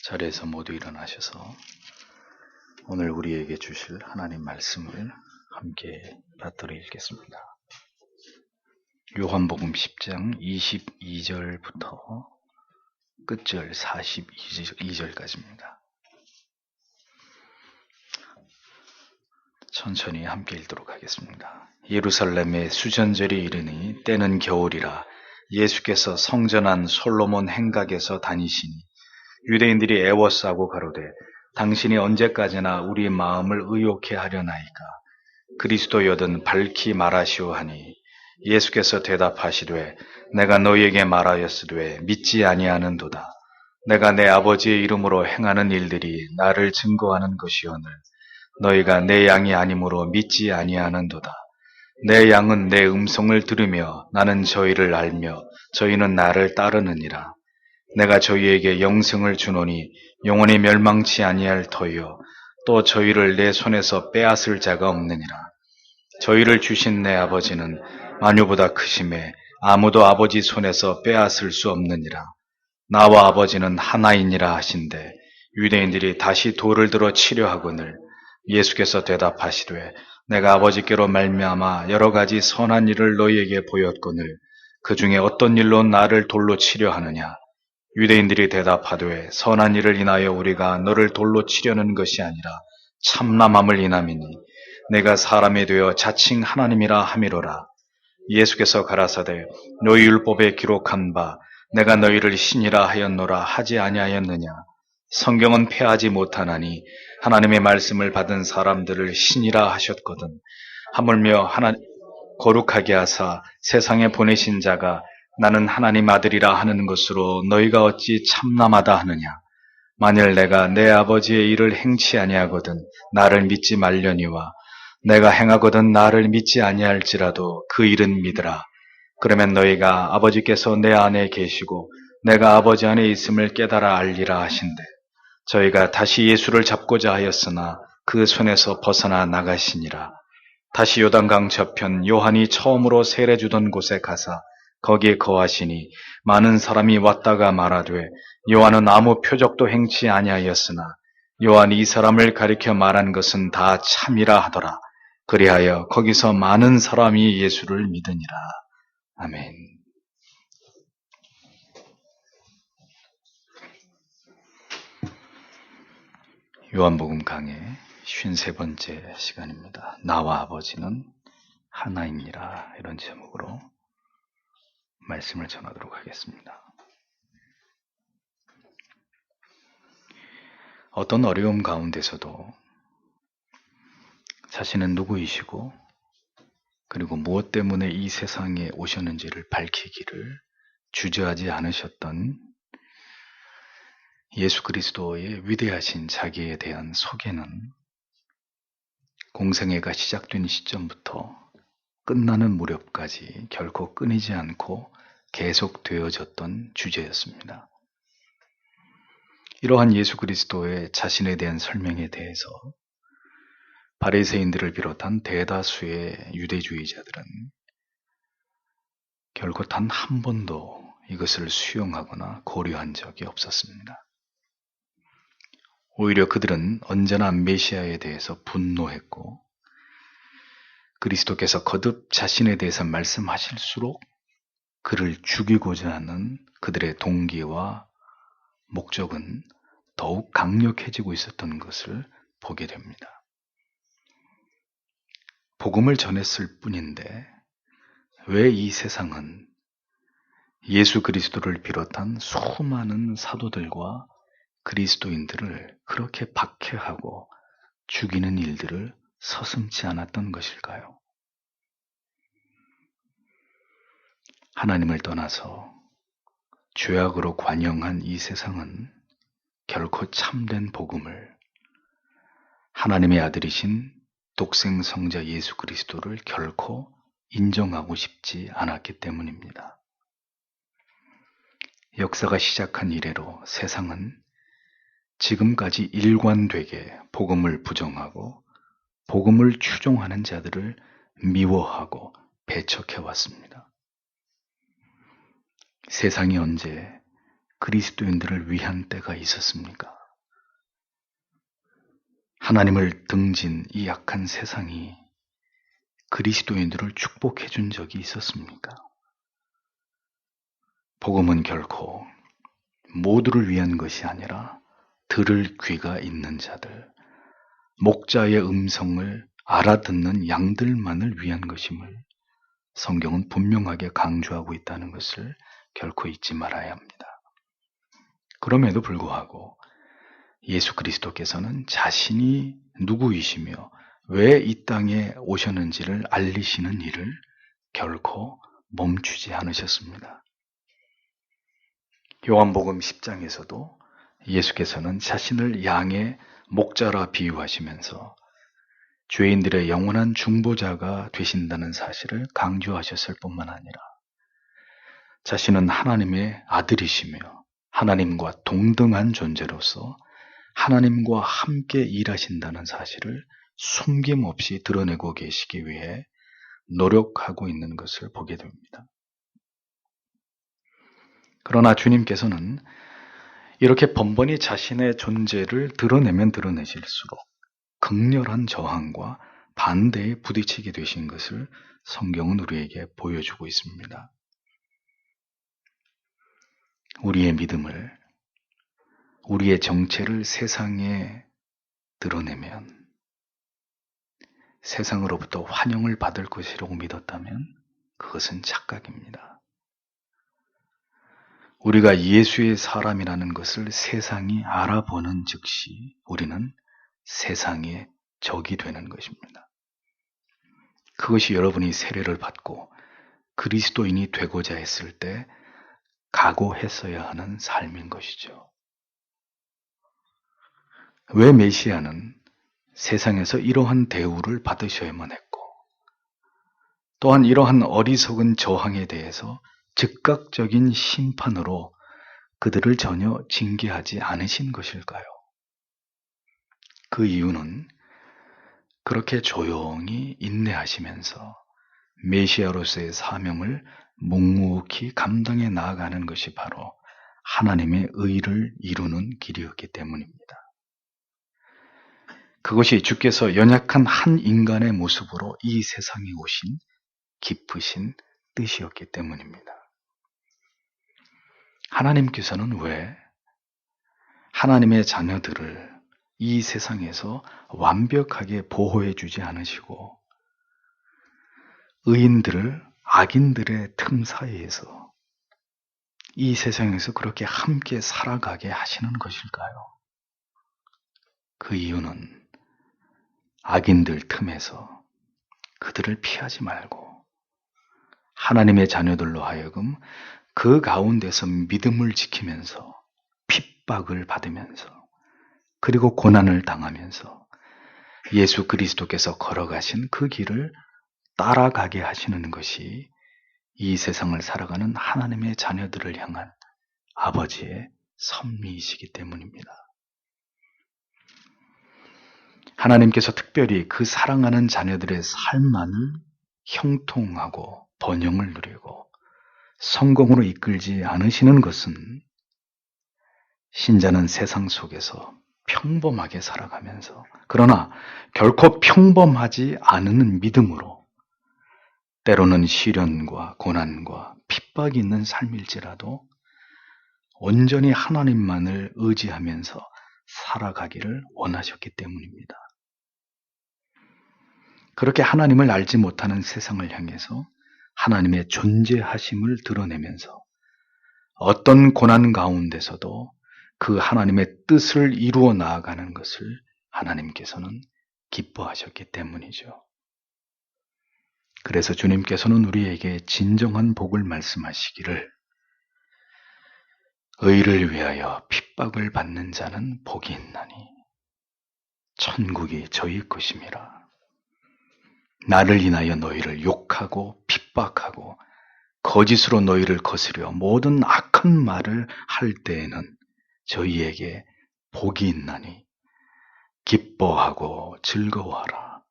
자리에서 모두 일어나셔서 오늘 우리에게 주실 하나님 말씀을 함께 받들어 읽겠습니다. 요한복음 10장 22절부터 끝절 42절까지입니다. 천천히 함께 읽도록 하겠습니다. 예루살렘에 수전절이 이르니 때는 겨울이라 예수께서 성전 안 솔로몬 행각에서 다니시니 유대인들이 애워싸고 가로되 당신이 언제까지나 우리 마음을 의욕해 하려나이까 그리스도여든 밝히 말하시오 하니 예수께서 대답하시되 내가 너희에게 말하였으되 믿지 아니하는도다. 내가 내 아버지의 이름으로 행하는 일들이 나를 증거하는 것이오늘 너희가 내 양이 아니므로 믿지 아니하는도다. 내 양은 내 음성을 들으며 나는 저희를 알며 저희는 나를 따르느니라. 내가 저희에게 영생을 주노니 영원히 멸망치 아니할 터이요 또 저희를 내 손에서 빼앗을 자가 없느니라. 저희를 주신 내 아버지는 만유보다 크심에 아무도 아버지 손에서 빼앗을 수 없느니라. 나와 아버지는 하나이니라 하신대 유대인들이 다시 돌을 들어 치려 하거늘 예수께서 대답하시되 내가 아버지께로 말미암아 여러 가지 선한 일을 너희에게 보였거늘 그 중에 어떤 일로 나를 돌로 치려 하느냐. 유대인들이 대답하되 선한 일을 인하여 우리가 너를 돌로 치려는 것이 아니라 참남함을 인함이니 내가 사람이 되어 자칭 하나님이라 함이로라. 예수께서 가라사대 너희 율법에 기록한 바 내가 너희를 신이라 하였노라 하지 아니하였느냐. 성경은 폐하지 못하나니 하나님의 말씀을 받은 사람들을 신이라 하셨거든. 하물며 거룩하게 하사 세상에 보내신 자가 나는 하나님 아들이라 하는 것으로 너희가 어찌 참남하다 하느냐. 만일 내가 내 아버지의 일을 행치 아니하거든 나를 믿지 말려니와 내가 행하거든 나를 믿지 아니할지라도 그 일은 믿으라. 그러면 너희가 아버지께서 내 안에 계시고 내가 아버지 안에 있음을 깨달아 알리라 하신대. 저희가 다시 예수를 잡고자 하였으나 그 손에서 벗어나 나가시니라. 다시 요단강 저편 요한이 처음으로 세례 주던 곳에 가사 거기에 거하시니 많은 사람이 왔다가 말하되 요한은 아무 표적도 행치 아니하였으나 요한이 이 사람을 가리켜 말한 것은 다 참이라 하더라. 그리하여 거기서 많은 사람이 예수를 믿으니라. 아멘. 요한복음 강의 53번째 시간입니다. 나와 아버지는 하나이니라 이런 제목으로 말씀을 전하도록 하겠습니다. 어떤 어려움 가운데서도 자신은 누구이시고 그리고 무엇 때문에 이 세상에 오셨는지를 밝히기를 주저하지 않으셨던 예수 그리스도의 위대하신 자기에 대한 소개는 공생애가 시작된 시점부터 끝나는 무렵까지 결코 끊이지 않고 계속되어졌던 주제였습니다. 이러한 예수 그리스도의 자신에 대한 설명에 대해서 바리새인들을 비롯한 대다수의 유대주의자들은 결코 단 한 번도 이것을 수용하거나 고려한 적이 없었습니다. 오히려 그들은 언제나 메시아에 대해서 분노했고 그리스도께서 거듭 자신에 대해서 말씀하실수록 그를 죽이고자 하는 그들의 동기와 목적은 더욱 강력해지고 있었던 것을 보게 됩니다. 복음을 전했을 뿐인데 왜 이 세상은 예수 그리스도를 비롯한 수많은 사도들과 그리스도인들을 그렇게 박해하고 죽이는 일들을 서슴지 않았던 것일까요? 하나님을 떠나서 죄악으로 관영한 이 세상은 결코 참된 복음을 하나님의 아들이신 독생 성자 예수 그리스도를 결코 인정하고 싶지 않았기 때문입니다. 역사가 시작한 이래로 세상은 지금까지 일관되게 복음을 부정하고 복음을 추종하는 자들을 미워하고 배척해왔습니다. 세상이 언제 그리스도인들을 위한 때가 있었습니까? 하나님을 등진 이 약한 세상이 그리스도인들을 축복해 준 적이 있었습니까? 복음은 결코 모두를 위한 것이 아니라 들을 귀가 있는 자들, 목자의 음성을 알아듣는 양들만을 위한 것임을 성경은 분명하게 강조하고 있다는 것을 결코 잊지 말아야 합니다. 그럼에도 불구하고 예수 그리스도께서는 자신이 누구이시며 왜 이 땅에 오셨는지를 알리시는 일을 결코 멈추지 않으셨습니다. 요한복음 10장에서도 예수께서는 자신을 양의 목자라 비유하시면서 죄인들의 영원한 중보자가 되신다는 사실을 강조하셨을 뿐만 아니라 자신은 하나님의 아들이시며 하나님과 동등한 존재로서 하나님과 함께 일하신다는 사실을 숨김없이 드러내고 계시기 위해 노력하고 있는 것을 보게 됩니다. 그러나 주님께서는 이렇게 번번이 자신의 존재를 드러내면 드러내실수록 극렬한 저항과 반대에 부딪히게 되신 것을 성경은 우리에게 보여주고 있습니다. 우리의 믿음을, 우리의 정체를 세상에 드러내면 세상으로부터 환영을 받을 것이라고 믿었다면 그것은 착각입니다. 우리가 예수의 사람이라는 것을 세상이 알아보는 즉시 우리는 세상의 적이 되는 것입니다. 그것이 여러분이 세례를 받고 그리스도인이 되고자 했을 때 각오했어야 하는 삶인 것이죠. 왜 메시아는 세상에서 이러한 대우를 받으셔야만 했고 또한 이러한 어리석은 저항에 대해서 즉각적인 심판으로 그들을 전혀 징계하지 않으신 것일까요? 그 이유는 그렇게 조용히 인내하시면서 메시아로서의 사명을 묵묵히 감당해 나아가는 것이 바로 하나님의 의를 이루는 길이었기 때문입니다. 그것이 주께서 연약한 한 인간의 모습으로 이 세상에 오신 깊으신 뜻이었기 때문입니다. 하나님께서는 왜 하나님의 자녀들을 이 세상에서 완벽하게 보호해 주지 않으시고 의인들을 악인들의 틈 사이에서 이 세상에서 그렇게 함께 살아가게 하시는 것일까요? 그 이유는 악인들 틈에서 그들을 피하지 말고 하나님의 자녀들로 하여금 그 가운데서 믿음을 지키면서 핍박을 받으면서 그리고 고난을 당하면서 예수 그리스도께서 걸어가신 그 길을 따라가게 하시는 것이 이 세상을 살아가는 하나님의 자녀들을 향한 아버지의 섭리이시기 때문입니다. 하나님께서 특별히 그 사랑하는 자녀들의 삶만을 형통하고 번영을 누리고 성공으로 이끌지 않으시는 것은 신자는 세상 속에서 평범하게 살아가면서 그러나 결코 평범하지 않은 믿음으로 때로는 시련과 고난과 핍박이 있는 삶일지라도 온전히 하나님만을 의지하면서 살아가기를 원하셨기 때문입니다. 그렇게 하나님을 알지 못하는 세상을 향해서 하나님의 존재하심을 드러내면서 어떤 고난 가운데서도 그 하나님의 뜻을 이루어 나아가는 것을 하나님께서는 기뻐하셨기 때문이죠. 그래서 주님께서는 우리에게 진정한 복을 말씀하시기를 의를 위하여 핍박을 받는 자는 복이 있나니 천국이 저희 것임이라. 나를 인하여 너희를 욕하고 핍박하고 거짓으로 너희를 거스려 모든 악한 말을 할 때에는 저희에게 복이 있나니 기뻐하고 즐거워하라.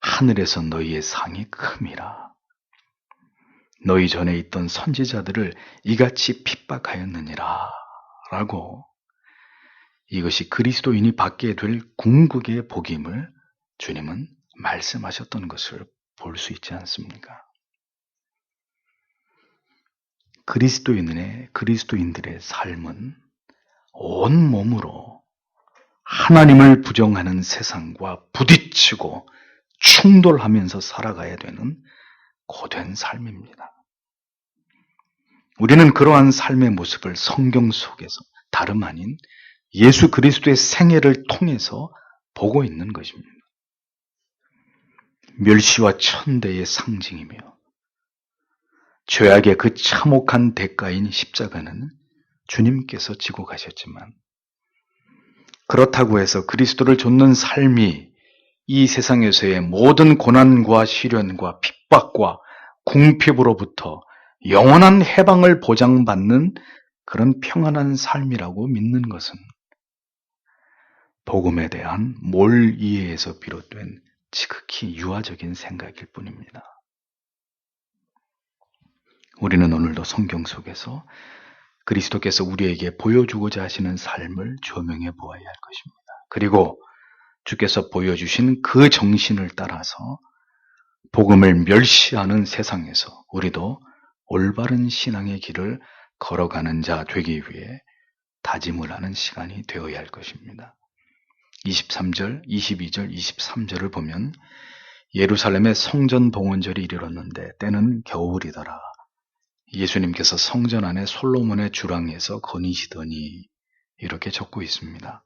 하늘에서 너희의 상이 큼이라. 너희 전에 있던 선지자들을 이같이 핍박하였느니라 라고 이것이 그리스도인이 받게 될 궁극의 복임을 주님은 말씀하셨던 것을 볼 수 있지 않습니까? 그리스도인들의 삶은 온몸으로 하나님을 부정하는 세상과 부딪히고 충돌하면서 살아가야 되는 고된 삶입니다. 우리는 그러한 삶의 모습을 성경 속에서 다름 아닌 예수 그리스도의 생애를 통해서 보고 있는 것입니다. 멸시와 천대의 상징이며 죄악의 그 참혹한 대가인 십자가는 주님께서 지고 가셨지만, 그렇다고 해서 그리스도를 좇는 삶이 이 세상에서의 모든 고난과 시련과 핍박과 궁핍으로부터 영원한 해방을 보장받는 그런 평안한 삶이라고 믿는 것은 복음에 대한 몰 이해에서 비롯된 지극히 유아적인 생각일 뿐입니다. 우리는 오늘도 성경 속에서 그리스도께서 우리에게 보여주고자 하시는 삶을 조명해 보아야 할 것입니다. 그리고 주께서 보여주신 그 정신을 따라서 복음을 멸시하는 세상에서 우리도 올바른 신앙의 길을 걸어가는 자 되기 위해 다짐을 하는 시간이 되어야 할 것입니다. 23절, 22절, 23절을 보면 예루살렘의 성전 봉헌절이 이르렀는데 때는 겨울이더라. 예수님께서 성전 안에 솔로몬의 주랑에서 거니시더니 이렇게 적고 있습니다.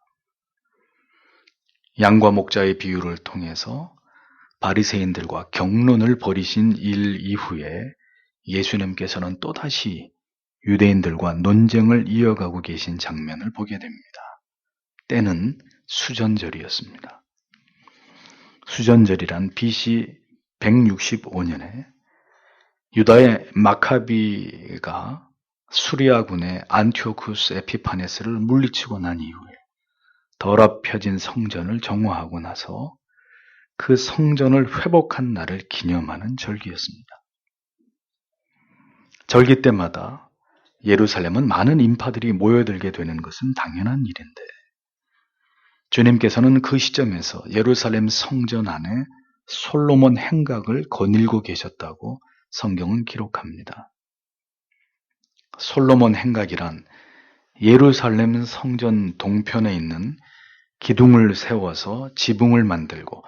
양과 목자의 비유를 통해서 바리새인들과 경론을 벌이신 일 이후에 예수님께서는 또다시 유대인들과 논쟁을 이어가고 계신 장면을 보게 됩니다. 때는 수전절이었습니다. 수전절이란 BC 165년에 유다의 마카비가 수리아군의 안티오쿠스 에피파네스를 물리치고 난 이후에 더럽혀진 성전을 정화하고 나서 그 성전을 회복한 날을 기념하는 절기였습니다. 절기 때마다 예루살렘은 많은 인파들이 모여들게 되는 것은 당연한 일인데, 주님께서는 그 시점에서 예루살렘 성전 안에 솔로몬 행각을 거닐고 계셨다고 성경은 기록합니다. 솔로몬 행각이란 예루살렘 성전 동편에 있는 기둥을 세워서 지붕을 만들고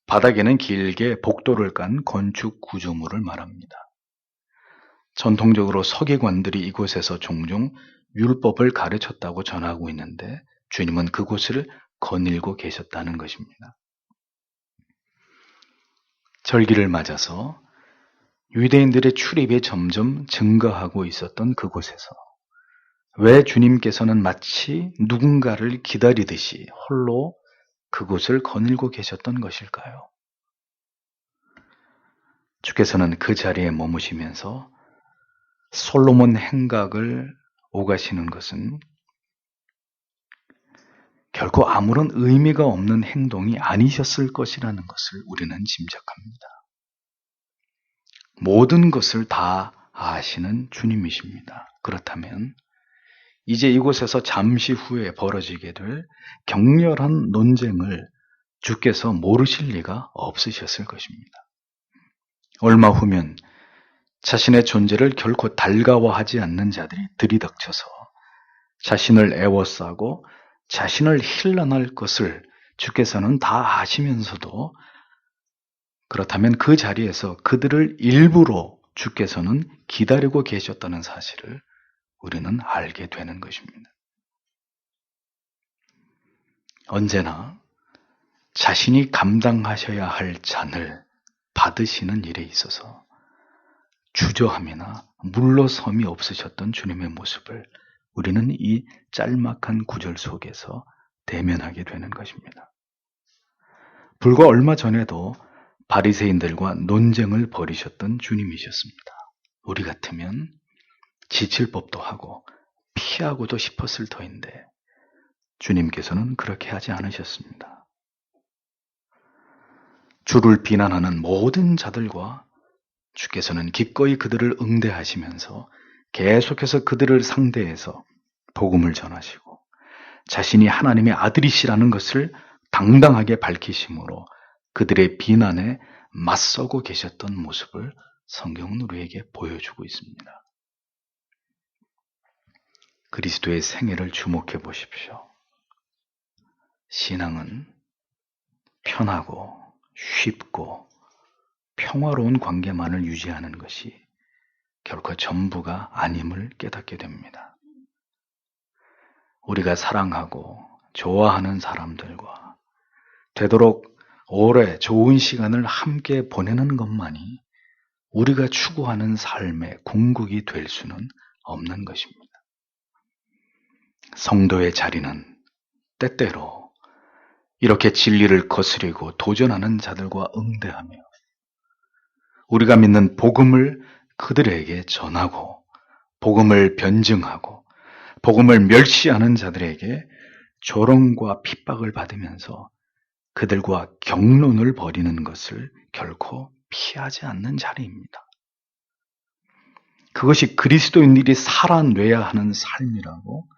바닥에는 길게 복도를 깐 건축 구조물을 말합니다. 전통적으로 서기관들이 이곳에서 종종 율법을 가르쳤다고 전하고 있는데 주님은 그곳을 거닐고 계셨다는 것입니다. 절기를 맞아서 유대인들의 출입이 점점 증가하고 있었던 그곳에서 왜 주님께서는 마치 누군가를 기다리듯이 홀로 그곳을 거닐고 계셨던 것일까요? 주께서는 그 자리에 머무시면서 솔로몬 행각을 오가시는 것은 결코 아무런 의미가 없는 행동이 아니셨을 것이라는 것을 우리는 짐작합니다. 모든 것을 다 아시는 주님이십니다. 그렇다면 이제 이곳에서 잠시 후에 벌어지게 될 격렬한 논쟁을 주께서 모르실 리가 없으셨을 것입니다. 얼마 후면 자신의 존재를 결코 달가워하지 않는 자들이 들이닥쳐서 자신을 애워싸고 자신을 힐난할 것을 주께서는 다 아시면서도, 그렇다면 그 자리에서 그들을 일부러 주께서는 기다리고 계셨다는 사실을 우리는 알게 되는 것입니다. 언제나 자신이 감당하셔야 할 잔을 받으시는 일에 있어서 주저함이나 물러섬이 없으셨던 주님의 모습을 우리는 이 짤막한 구절 속에서 대면하게 되는 것입니다. 불과 얼마 전에도 바리새인들과 논쟁을 벌이셨던 주님이셨습니다. 우리 같으면 지칠 법도 하고 피하고도 싶었을 터인데 주님께서는 그렇게 하지 않으셨습니다. 주를 비난하는 모든 자들과 주께서는 기꺼이 그들을 응대하시면서 계속해서 그들을 상대해서 복음을 전하시고 자신이 하나님의 아들이시라는 것을 당당하게 밝히심으로 그들의 비난에 맞서고 계셨던 모습을 성경은 우리에게 보여주고 있습니다. 그리스도의 생애를 주목해 보십시오. 신앙은 편하고 쉽고 평화로운 관계만을 유지하는 것이 결코 전부가 아님을 깨닫게 됩니다. 우리가 사랑하고 좋아하는 사람들과 되도록 오래 좋은 시간을 함께 보내는 것만이 우리가 추구하는 삶의 궁극이 될 수는 없는 것입니다. 성도의 자리는 때때로 이렇게 진리를 거스리고 도전하는 자들과 응대하며 우리가 믿는 복음을 그들에게 전하고 복음을 변증하고 복음을 멸시하는 자들에게 조롱과 핍박을 받으면서 그들과 격론을 벌이는 것을 결코 피하지 않는 자리입니다. 그것이 그리스도인들이 살아내야 하는 삶이라고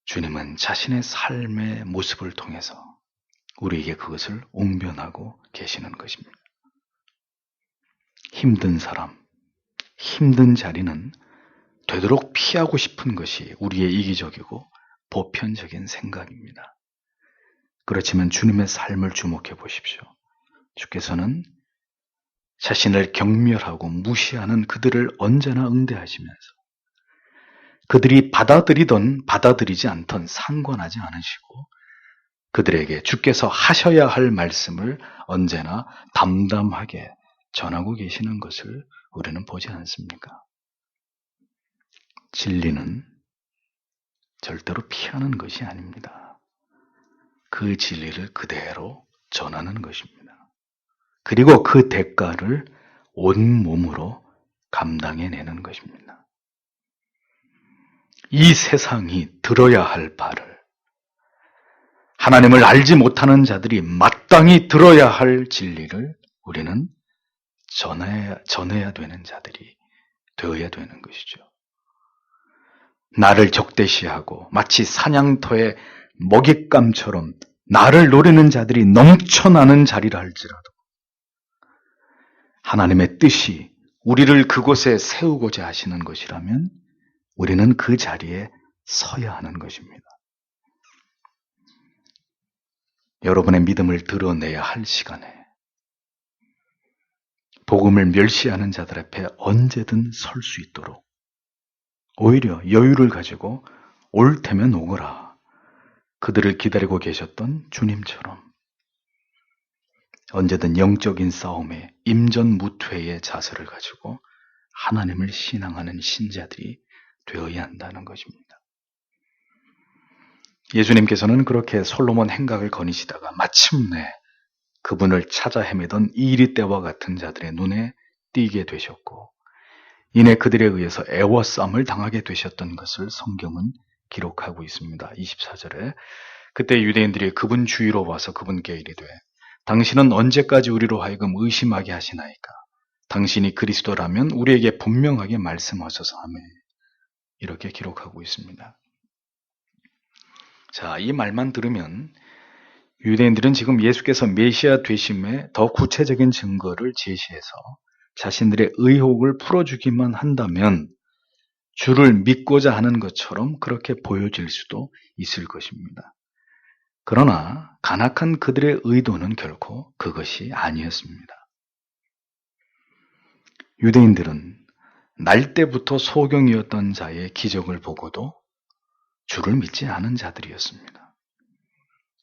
주님은 자신의 삶의 모습을 통해서 우리에게 그것을 옹변하고 계시는 것입니다. 힘든 사람, 힘든 자리는 되도록 피하고 싶은 것이 우리의 이기적이고 보편적인 생각입니다. 그렇지만 주님의 삶을 주목해 보십시오. 주께서는 자신을 경멸하고 무시하는 그들을 언제나 응대하시면서 그들이 받아들이든 받아들이지 않든 상관하지 않으시고 그들에게 주께서 하셔야 할 말씀을 언제나 담담하게 전하고 계시는 것을 우리는 보지 않습니까? 진리는 절대로 피하는 것이 아닙니다. 그 진리를 그대로 전하는 것입니다. 그리고 그 대가를 온몸으로 감당해내는 것입니다. 이 세상이 들어야 할 바를 하나님을 알지 못하는 자들이 마땅히 들어야 할 진리를 우리는 전해야 되는 자들이 되어야 되는 것이죠. 나를 적대시하고 마치 사냥터의 먹잇감처럼 나를 노리는 자들이 넘쳐나는 자리라 할지라도 하나님의 뜻이 우리를 그곳에 세우고자 하시는 것이라면 우리는 그 자리에 서야 하는 것입니다. 여러분의 믿음을 드러내야 할 시간에 복음을 멸시하는 자들 앞에 언제든 설 수 있도록 오히려 여유를 가지고 올 테면 오거라. 그들을 기다리고 계셨던 주님처럼 언제든 영적인 싸움에 임전무퇴의 자세를 가지고 하나님을 신앙하는 신자들이 되어야 한다는 것입니다. 예수님께서는 그렇게 솔로몬 행각을 거니시다가 마침내 그분을 찾아 헤매던 이리 때와 같은 자들의 눈에 띄게 되셨고 이내 그들에 의해서 애워싸움을 당하게 되셨던 것을 성경은 기록하고 있습니다. 24절에 그때 유대인들이 그분 주위로 와서 그분께 이르되 당신은 언제까지 우리로 하여금 의심하게 하시나이까? 당신이 그리스도라면 우리에게 분명하게 말씀하소서 하매 이렇게 기록하고 있습니다. 자, 이 말만 들으면 유대인들은 지금 예수께서 메시아 되심에 더 구체적인 증거를 제시해서 자신들의 의혹을 풀어주기만 한다면 주를 믿고자 하는 것처럼 그렇게 보여질 수도 있을 것입니다. 그러나 간악한 그들의 의도는 결코 그것이 아니었습니다. 유대인들은 날 때부터 소경이었던 자의 기적을 보고도 주를 믿지 않은 자들이었습니다.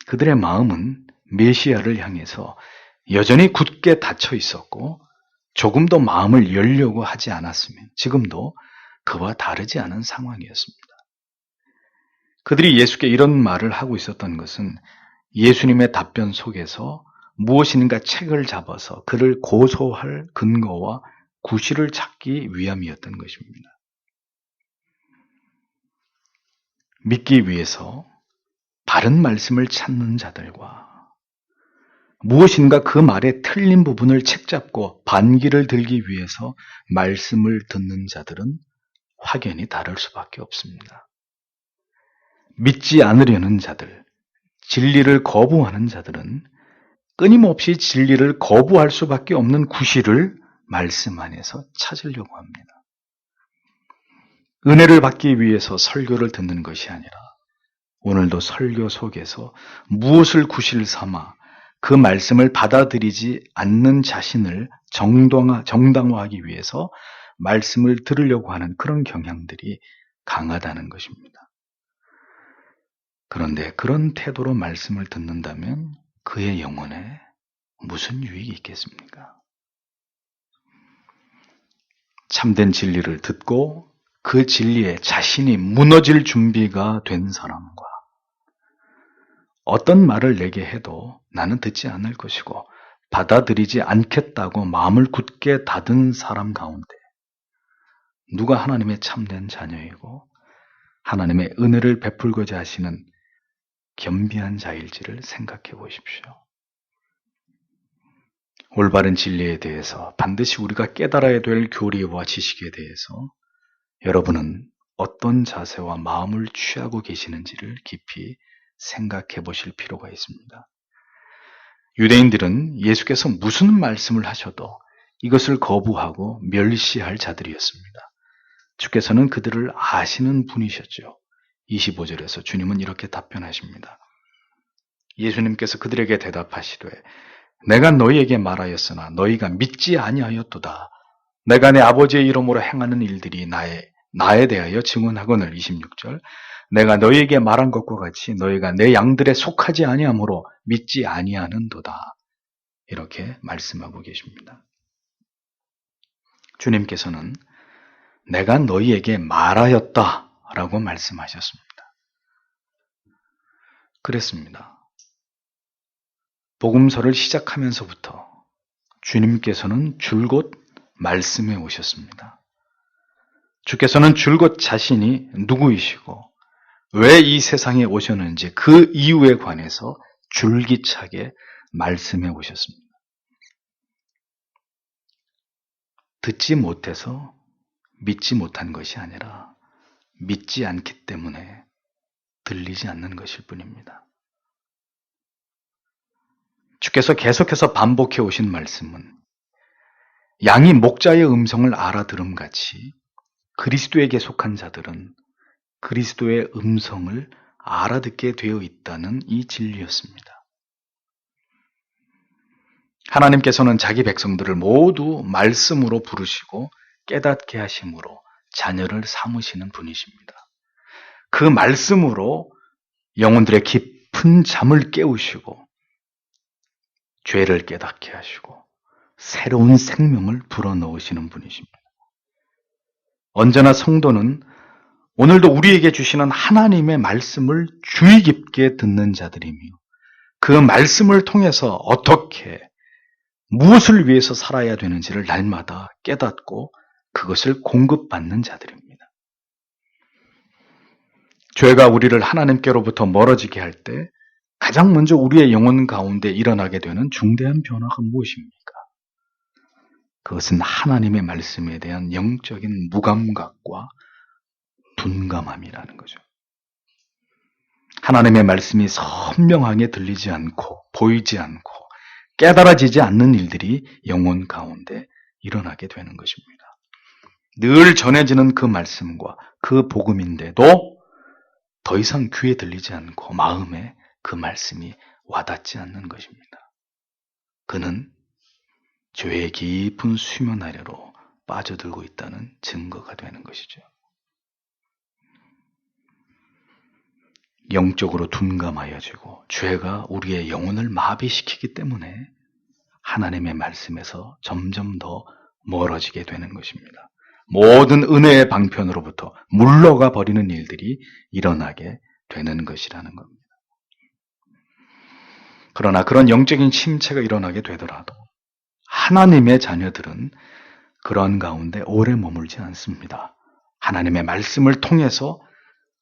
그들의 마음은 메시아를 향해서 여전히 굳게 닫혀 있었고 조금도 마음을 열려고 하지 않았으면 지금도 그와 다르지 않은 상황이었습니다. 그들이 예수께 이런 말을 하고 있었던 것은 예수님의 답변 속에서 무엇인가 책을 잡아서 그를 고소할 근거와 구실을 찾기 위함이었던 것입니다. 믿기 위해서 바른 말씀을 찾는 자들과 무엇인가 그 말에 틀린 부분을 책잡고 반기를 들기 위해서 말씀을 듣는 자들은 확연히 다를 수밖에 없습니다. 믿지 않으려는 자들, 진리를 거부하는 자들은 끊임없이 진리를 거부할 수밖에 없는 구실을 말씀 안에서 찾으려고 합니다. 은혜를 받기 위해서 설교를 듣는 것이 아니라 오늘도 설교 속에서 무엇을 구실 삼아 그 말씀을 받아들이지 않는 자신을 정당화하기 위해서 말씀을 들으려고 하는 그런 경향들이 강하다는 것입니다. 그런데 그런 태도로 말씀을 듣는다면 그의 영혼에 무슨 유익이 있겠습니까? 참된 진리를 듣고 그 진리에 자신이 무너질 준비가 된 사람과 어떤 말을 내게 해도 나는 듣지 않을 것이고 받아들이지 않겠다고 마음을 굳게 닫은 사람 가운데 누가 하나님의 참된 자녀이고 하나님의 은혜를 베풀고자 하시는 겸비한 자일지를 생각해 보십시오. 올바른 진리에 대해서 반드시 우리가 깨달아야 될 교리와 지식에 대해서 여러분은 어떤 자세와 마음을 취하고 계시는지를 깊이 생각해 보실 필요가 있습니다. 유대인들은 예수께서 무슨 말씀을 하셔도 이것을 거부하고 멸시할 자들이었습니다. 주께서는 그들을 아시는 분이셨죠. 25절에서 주님은 이렇게 답변하십니다. 예수님께서 그들에게 대답하시되 내가 너희에게 말하였으나 너희가 믿지 아니하였도다. 내가 내 아버지의 이름으로 행하는 일들이 나에 대하여 증언하거늘. 26절 내가 너희에게 말한 것과 같이 너희가 내 양들에 속하지 아니하므로 믿지 아니하는도다. 이렇게 말씀하고 계십니다. 주님께서는 내가 너희에게 말하였다 라고 말씀하셨습니다. 그랬습니다. 복음서를 시작하면서부터 주님께서는 줄곧 말씀해 오셨습니다. 주께서는 줄곧 자신이 누구이시고 왜 이 세상에 오셨는지 그 이유에 관해서 줄기차게 말씀해 오셨습니다. 듣지 못해서 믿지 못한 것이 아니라 믿지 않기 때문에 들리지 않는 것일 뿐입니다. 주께서 계속해서 반복해 오신 말씀은 양이 목자의 음성을 알아들음같이 그리스도에게 속한 자들은 그리스도의 음성을 알아듣게 되어 있다는 이 진리였습니다. 하나님께서는 자기 백성들을 모두 말씀으로 부르시고 깨닫게 하심으로 자녀를 삼으시는 분이십니다. 그 말씀으로 영혼들의 깊은 잠을 깨우시고 죄를 깨닫게 하시고 새로운 생명을 불어넣으시는 분이십니다. 언제나 성도는 오늘도 우리에게 주시는 하나님의 말씀을 주의 깊게 듣는 자들이며 그 말씀을 통해서 어떻게 무엇을 위해서 살아야 되는지를 날마다 깨닫고 그것을 공급받는 자들입니다. 죄가 우리를 하나님께로부터 멀어지게 할 때 가장 먼저 우리의 영혼 가운데 일어나게 되는 중대한 변화가 무엇입니까? 그것은 하나님의 말씀에 대한 영적인 무감각과 둔감함이라는 거죠. 하나님의 말씀이 선명하게 들리지 않고 보이지 않고 깨달아지지 않는 일들이 영혼 가운데 일어나게 되는 것입니다. 늘 전해지는 그 말씀과 그 복음인데도 더 이상 귀에 들리지 않고 마음에 그 말씀이 와닿지 않는 것입니다. 그는 죄의 깊은 수면 아래로 빠져들고 있다는 증거가 되는 것이죠. 영적으로 둔감하여지고 죄가 우리의 영혼을 마비시키기 때문에 하나님의 말씀에서 점점 더 멀어지게 되는 것입니다. 모든 은혜의 방편으로부터 물러가 버리는 일들이 일어나게 되는 것이라는 겁니다. 그러나 그런 영적인 침체가 일어나게 되더라도 하나님의 자녀들은 그런 가운데 오래 머물지 않습니다. 하나님의 말씀을 통해서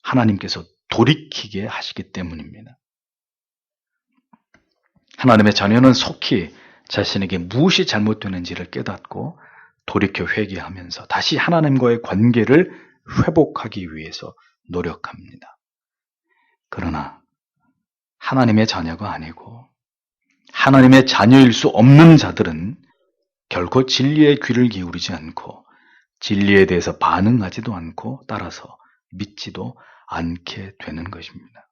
하나님께서 돌이키게 하시기 때문입니다. 하나님의 자녀는 속히 자신에게 무엇이 잘못되는지를 깨닫고 돌이켜 회개하면서 다시 하나님과의 관계를 회복하기 위해서 노력합니다. 하나님의 자녀가 아니고 하나님의 자녀일 수 없는 자들은 결코 진리의 귀를 기울이지 않고 진리에 대해서 반응하지도 않고 따라서 믿지도 않게 되는 것입니다.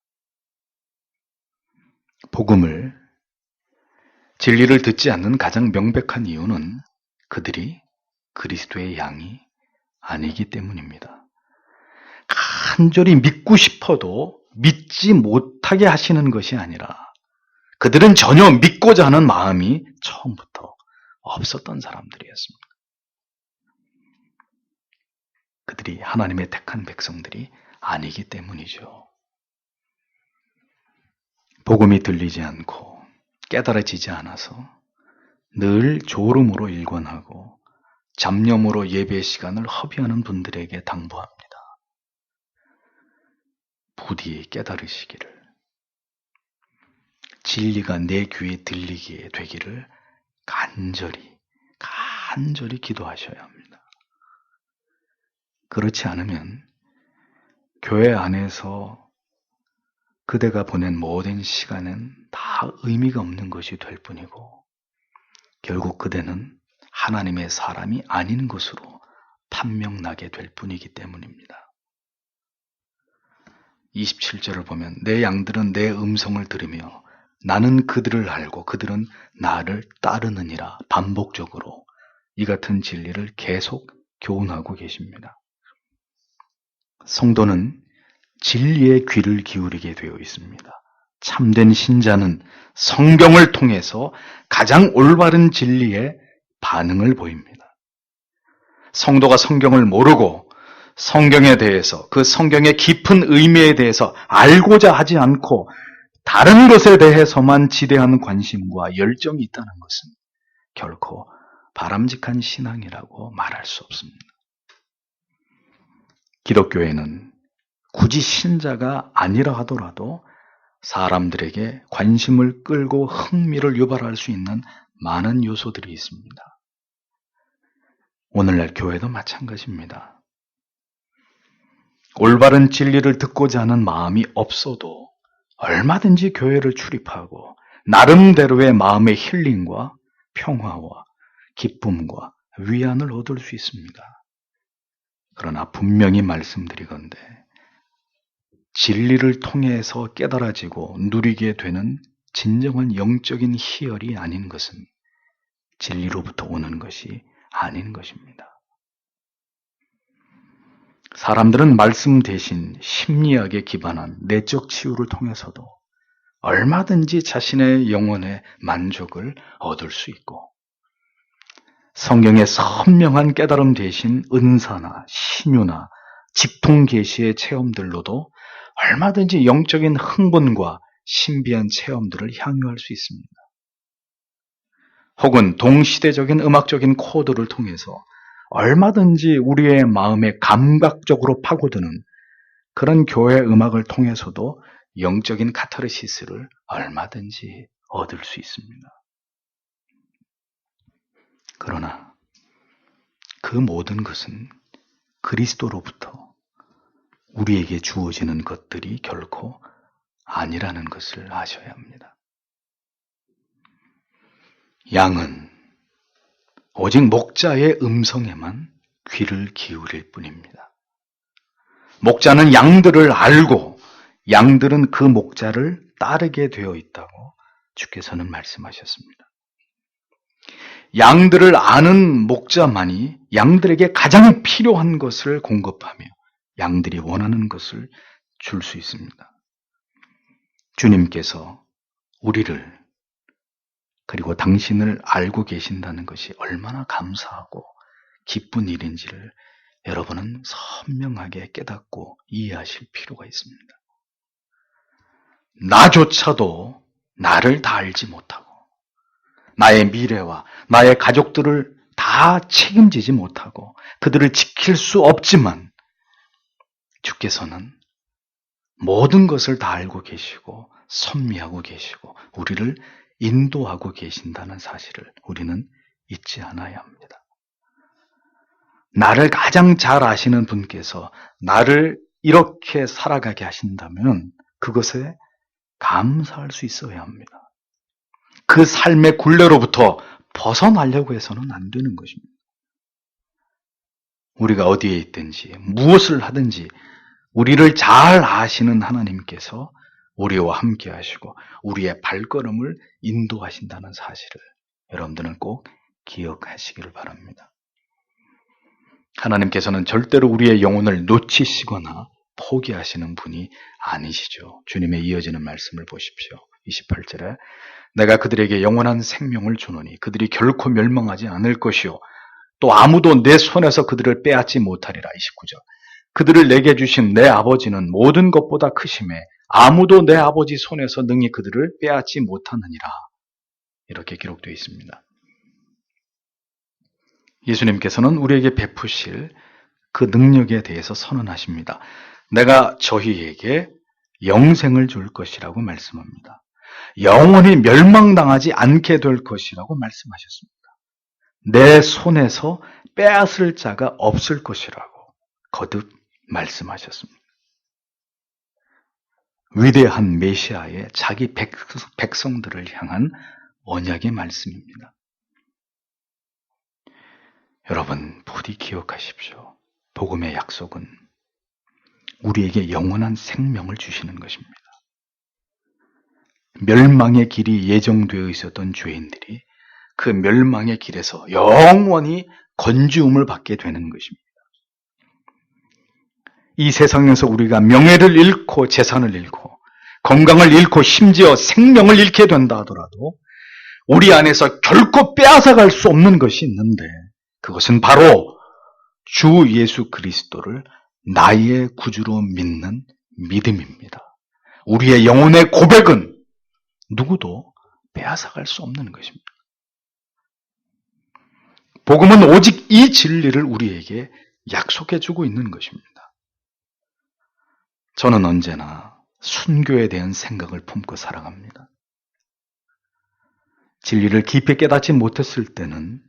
복음을, 진리를 듣지 않는 가장 명백한 이유는 그들이 그리스도의 양이 아니기 때문입니다. 간절히 믿고 싶어도 믿지 못하게 하시는 것이 아니라 그들은 전혀 믿고자 하는 마음이 처음부터 없었던 사람들이었습니다. 그들이 하나님의 택한 백성들이 아니기 때문이죠. 복음이 들리지 않고 깨달아지지 않아서 늘 졸음으로 일관하고 잡념으로 예배 시간을 허비하는 분들에게 당부합니다. 부디 깨달으시기를, 진리가 내 귀에 들리게 되기를 간절히 기도하셔야 합니다. 그렇지 않으면 교회 안에서 그대가 보낸 모든 시간은 다 의미가 없는 것이 될 뿐이고 결국 그대는 하나님의 사람이 아닌 것으로 판명나게 될 뿐이기 때문입니다. 27절을 보면 내 양들은 내 음성을 들으며 나는 그들을 알고 그들은 나를 따르느니라 반복적으로 이 같은 진리를 계속 교훈하고 계십니다. 성도는 진리의 귀를 기울이게 되어 있습니다. 참된 신자는 성경을 통해서 가장 올바른 진리에 반응을 보입니다. 성도가 성경을 모르고 성경에 대해서 그 성경의 깊은 의미에 대해서 알고자 하지 않고 다른 것에 대해서만 지대한 관심과 열정이 있다는 것은 결코 바람직한 신앙이라고 말할 수 없습니다. 기독교에는 굳이 신자가 아니라 하더라도 사람들에게 관심을 끌고 흥미를 유발할 수 있는 많은 요소들이 있습니다. 오늘날 교회도 마찬가지입니다. 올바른 진리를 듣고자 하는 마음이 없어도 얼마든지 교회를 출입하고 나름대로의 마음의 힐링과 평화와 기쁨과 위안을 얻을 수 있습니다. 그러나 분명히 말씀드리건대 진리를 통해서 깨달아지고 누리게 되는 진정한 영적인 희열이 아닌 것은 진리로부터 오는 것이 아닌 것입니다. 사람들은 말씀 대신 심리학에 기반한 내적 치유를 통해서도 얼마든지 자신의 영혼의 만족을 얻을 수 있고 성경의 선명한 깨달음 대신 은사나 신유나 직통계시의 체험들로도 얼마든지 영적인 흥분과 신비한 체험들을 향유할 수 있습니다. 혹은 동시대적인 음악적인 코드를 통해서 얼마든지 우리의 마음에 감각적으로 파고드는 그런 교회 음악을 통해서도 영적인 카타르시스를 얼마든지 얻을 수 있습니다. 그러나 그 모든 것은 그리스도로부터 우리에게 주어지는 것들이 결코 아니라는 것을 아셔야 합니다. 양은 오직 목자의 음성에만 귀를 기울일 뿐입니다. 목자는 양들을 알고 양들은 그 목자를 따르게 되어 있다고 주께서는 말씀하셨습니다. 양들을 아는 목자만이 양들에게 가장 필요한 것을 공급하며 양들이 원하는 것을 줄 수 있습니다. 주님께서 우리를 그리고 당신을 알고 계신다는 것이 얼마나 감사하고 기쁜 일인지를 여러분은 선명하게 깨닫고 이해하실 필요가 있습니다. 나조차도 나를 다 알지 못하고 나의 미래와 나의 가족들을 다 책임지지 못하고 그들을 지킬 수 없지만 주께서는 모든 것을 다 알고 계시고 섭리하고 계시고 우리를 인도하고 계신다는 사실을 우리는 잊지 않아야 합니다. 나를 가장 잘 아시는 분께서 나를 이렇게 살아가게 하신다면 그것에 감사할 수 있어야 합니다. 그 삶의 굴레로부터 벗어나려고 해서는 안 되는 것입니다. 우리가 어디에 있든지 무엇을 하든지 우리를 잘 아시는 하나님께서 우리와 함께 하시고 우리의 발걸음을 인도하신다는 사실을 여러분들은 꼭 기억하시기를 바랍니다. 하나님께서는 절대로 우리의 영혼을 놓치시거나 포기하시는 분이 아니시죠. 주님의 이어지는 말씀을 보십시오. 28절에 내가 그들에게 영원한 생명을 주노니 그들이 결코 멸망하지 않을 것이요 또 아무도 내 손에서 그들을 빼앗지 못하리라. 29절 그들을 내게 주신 내 아버지는 모든 것보다 크심에 아무도 내 아버지 손에서 능히 그들을 빼앗지 못하느니라. 이렇게 기록되어 있습니다. 예수님께서는 우리에게 베푸실 그 능력에 대해서 선언하십니다. 내가 저희에게 영생을 줄 것이라고 말씀합니다. 영원히 멸망당하지 않게 될 것이라고 말씀하셨습니다. 내 손에서 빼앗을 자가 없을 것이라고 거듭 말씀하셨습니다. 위대한 메시아의 자기 백성들을 향한 언약의 말씀입니다. 여러분 부디 기억하십시오. 복음의 약속은 우리에게 영원한 생명을 주시는 것입니다. 멸망의 길이 예정되어 있었던 죄인들이 그 멸망의 길에서 영원히 건지움을 받게 되는 것입니다. 이 세상에서 우리가 명예를 잃고 재산을 잃고 건강을 잃고 심지어 생명을 잃게 된다 하더라도 우리 안에서 결코 빼앗아갈 수 없는 것이 있는데 그것은 바로 주 예수 그리스도를 나의 구주로 믿는 믿음입니다. 우리의 영혼의 고백은 누구도 빼앗아갈 수 없는 것입니다. 복음은 오직 이 진리를 우리에게 약속해주고 있는 것입니다. 저는 언제나 순교에 대한 생각을 품고 살아갑니다. 진리를 깊이 깨닫지 못했을 때는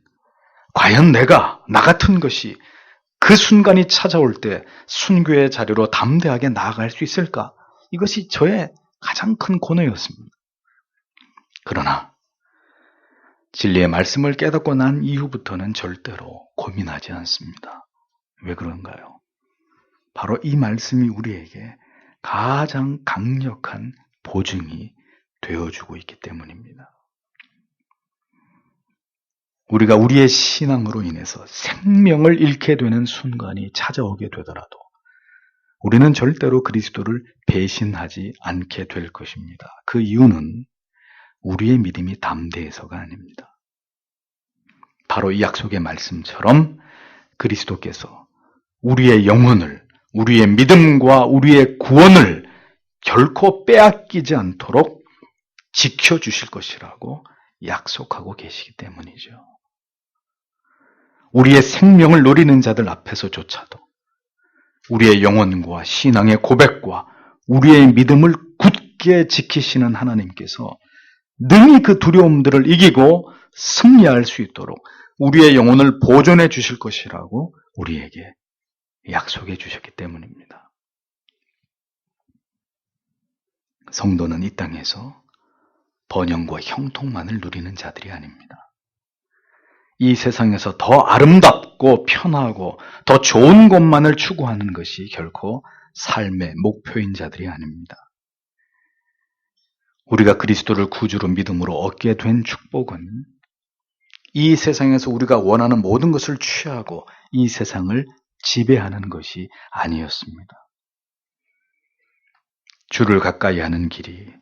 과연 나 같은 것이 그 순간이 찾아올 때 순교의 자리로 담대하게 나아갈 수 있을까? 이것이 저의 가장 큰 고뇌였습니다. 그러나 진리의 말씀을 깨닫고 난 이후부터는 절대로 고민하지 않습니다. 왜 그런가요? 바로 이 말씀이 우리에게 가장 강력한 보증이 되어주고 있기 때문입니다. 우리가 우리의 신앙으로 인해서 생명을 잃게 되는 순간이 찾아오게 되더라도 우리는 절대로 그리스도를 배신하지 않게 될 것입니다. 그 이유는 우리의 믿음이 담대해서가 아닙니다. 바로 이 약속의 말씀처럼 그리스도께서 우리의 영혼을, 우리의 믿음과 우리의 구원을 결코 빼앗기지 않도록 지켜주실 것이라고 약속하고 계시기 때문이죠. 우리의 생명을 노리는 자들 앞에서조차도 우리의 영혼과 신앙의 고백과 우리의 믿음을 굳게 지키시는 하나님께서 능히 그 두려움들을 이기고 승리할 수 있도록 우리의 영혼을 보존해 주실 것이라고 우리에게 약속해 주셨기 때문입니다. 성도는 이 땅에서 번영과 형통만을 누리는 자들이 아닙니다. 이 세상에서 더 아름답고 편하고 더 좋은 것만을 추구하는 것이 결코 삶의 목표인 자들이 아닙니다. 우리가 그리스도를 구주로 믿음으로 얻게 된 축복은 이 세상에서 우리가 원하는 모든 것을 취하고 이 세상을 지배하는 것이 아니었습니다. 주를 가까이 하는 길이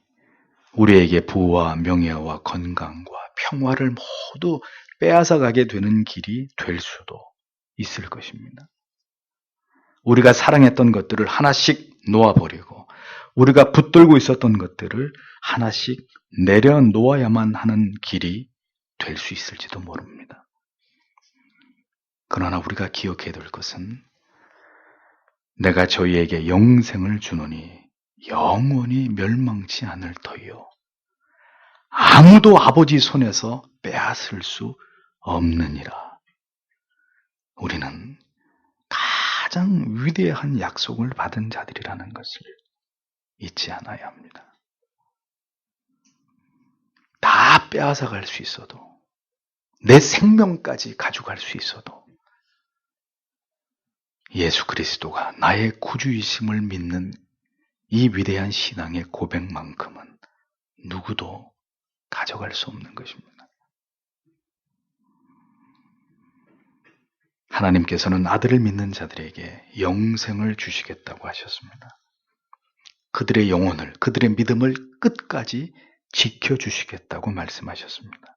우리에게 부와 명예와 건강과 평화를 모두 빼앗아가게 되는 길이 될 수도 있을 것입니다. 우리가 사랑했던 것들을 하나씩 놓아버리고 우리가 붙들고 있었던 것들을 하나씩 내려놓아야만 하는 길이 될 수 있을지도 모릅니다. 그러나 우리가 기억해야 될 것은 내가 저희에게 영생을 주노니 영원히 멸망치 않을 터이요 아무도 아버지 손에서 빼앗을 수 없느니라. 우리는 가장 위대한 약속을 받은 자들이라는 것을 잊지 않아야 합니다. 다 빼앗아갈 수 있어도, 내 생명까지 가져갈 수 있어도 예수 그리스도가 나의 구주이심을 믿는 이 위대한 신앙의 고백만큼은 누구도 가져갈 수 없는 것입니다. 하나님께서는 아들을 믿는 자들에게 영생을 주시겠다고 하셨습니다. 그들의 영혼을, 그들의 믿음을 끝까지 지켜주시겠다고 말씀하셨습니다.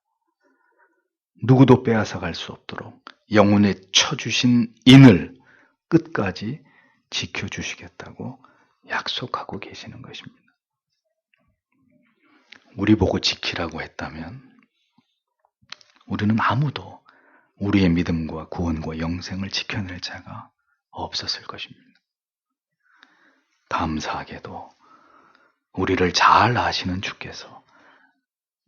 누구도 빼앗아갈 수 없도록 영혼에 쳐주신 인을 끝까지 지켜주시겠다고 약속하고 계시는 것입니다. 우리 보고 지키라고 했다면 우리는 아무도 우리의 믿음과 구원과 영생을 지켜낼 자가 없었을 것입니다. 감사하게도 우리를 잘 아시는 주께서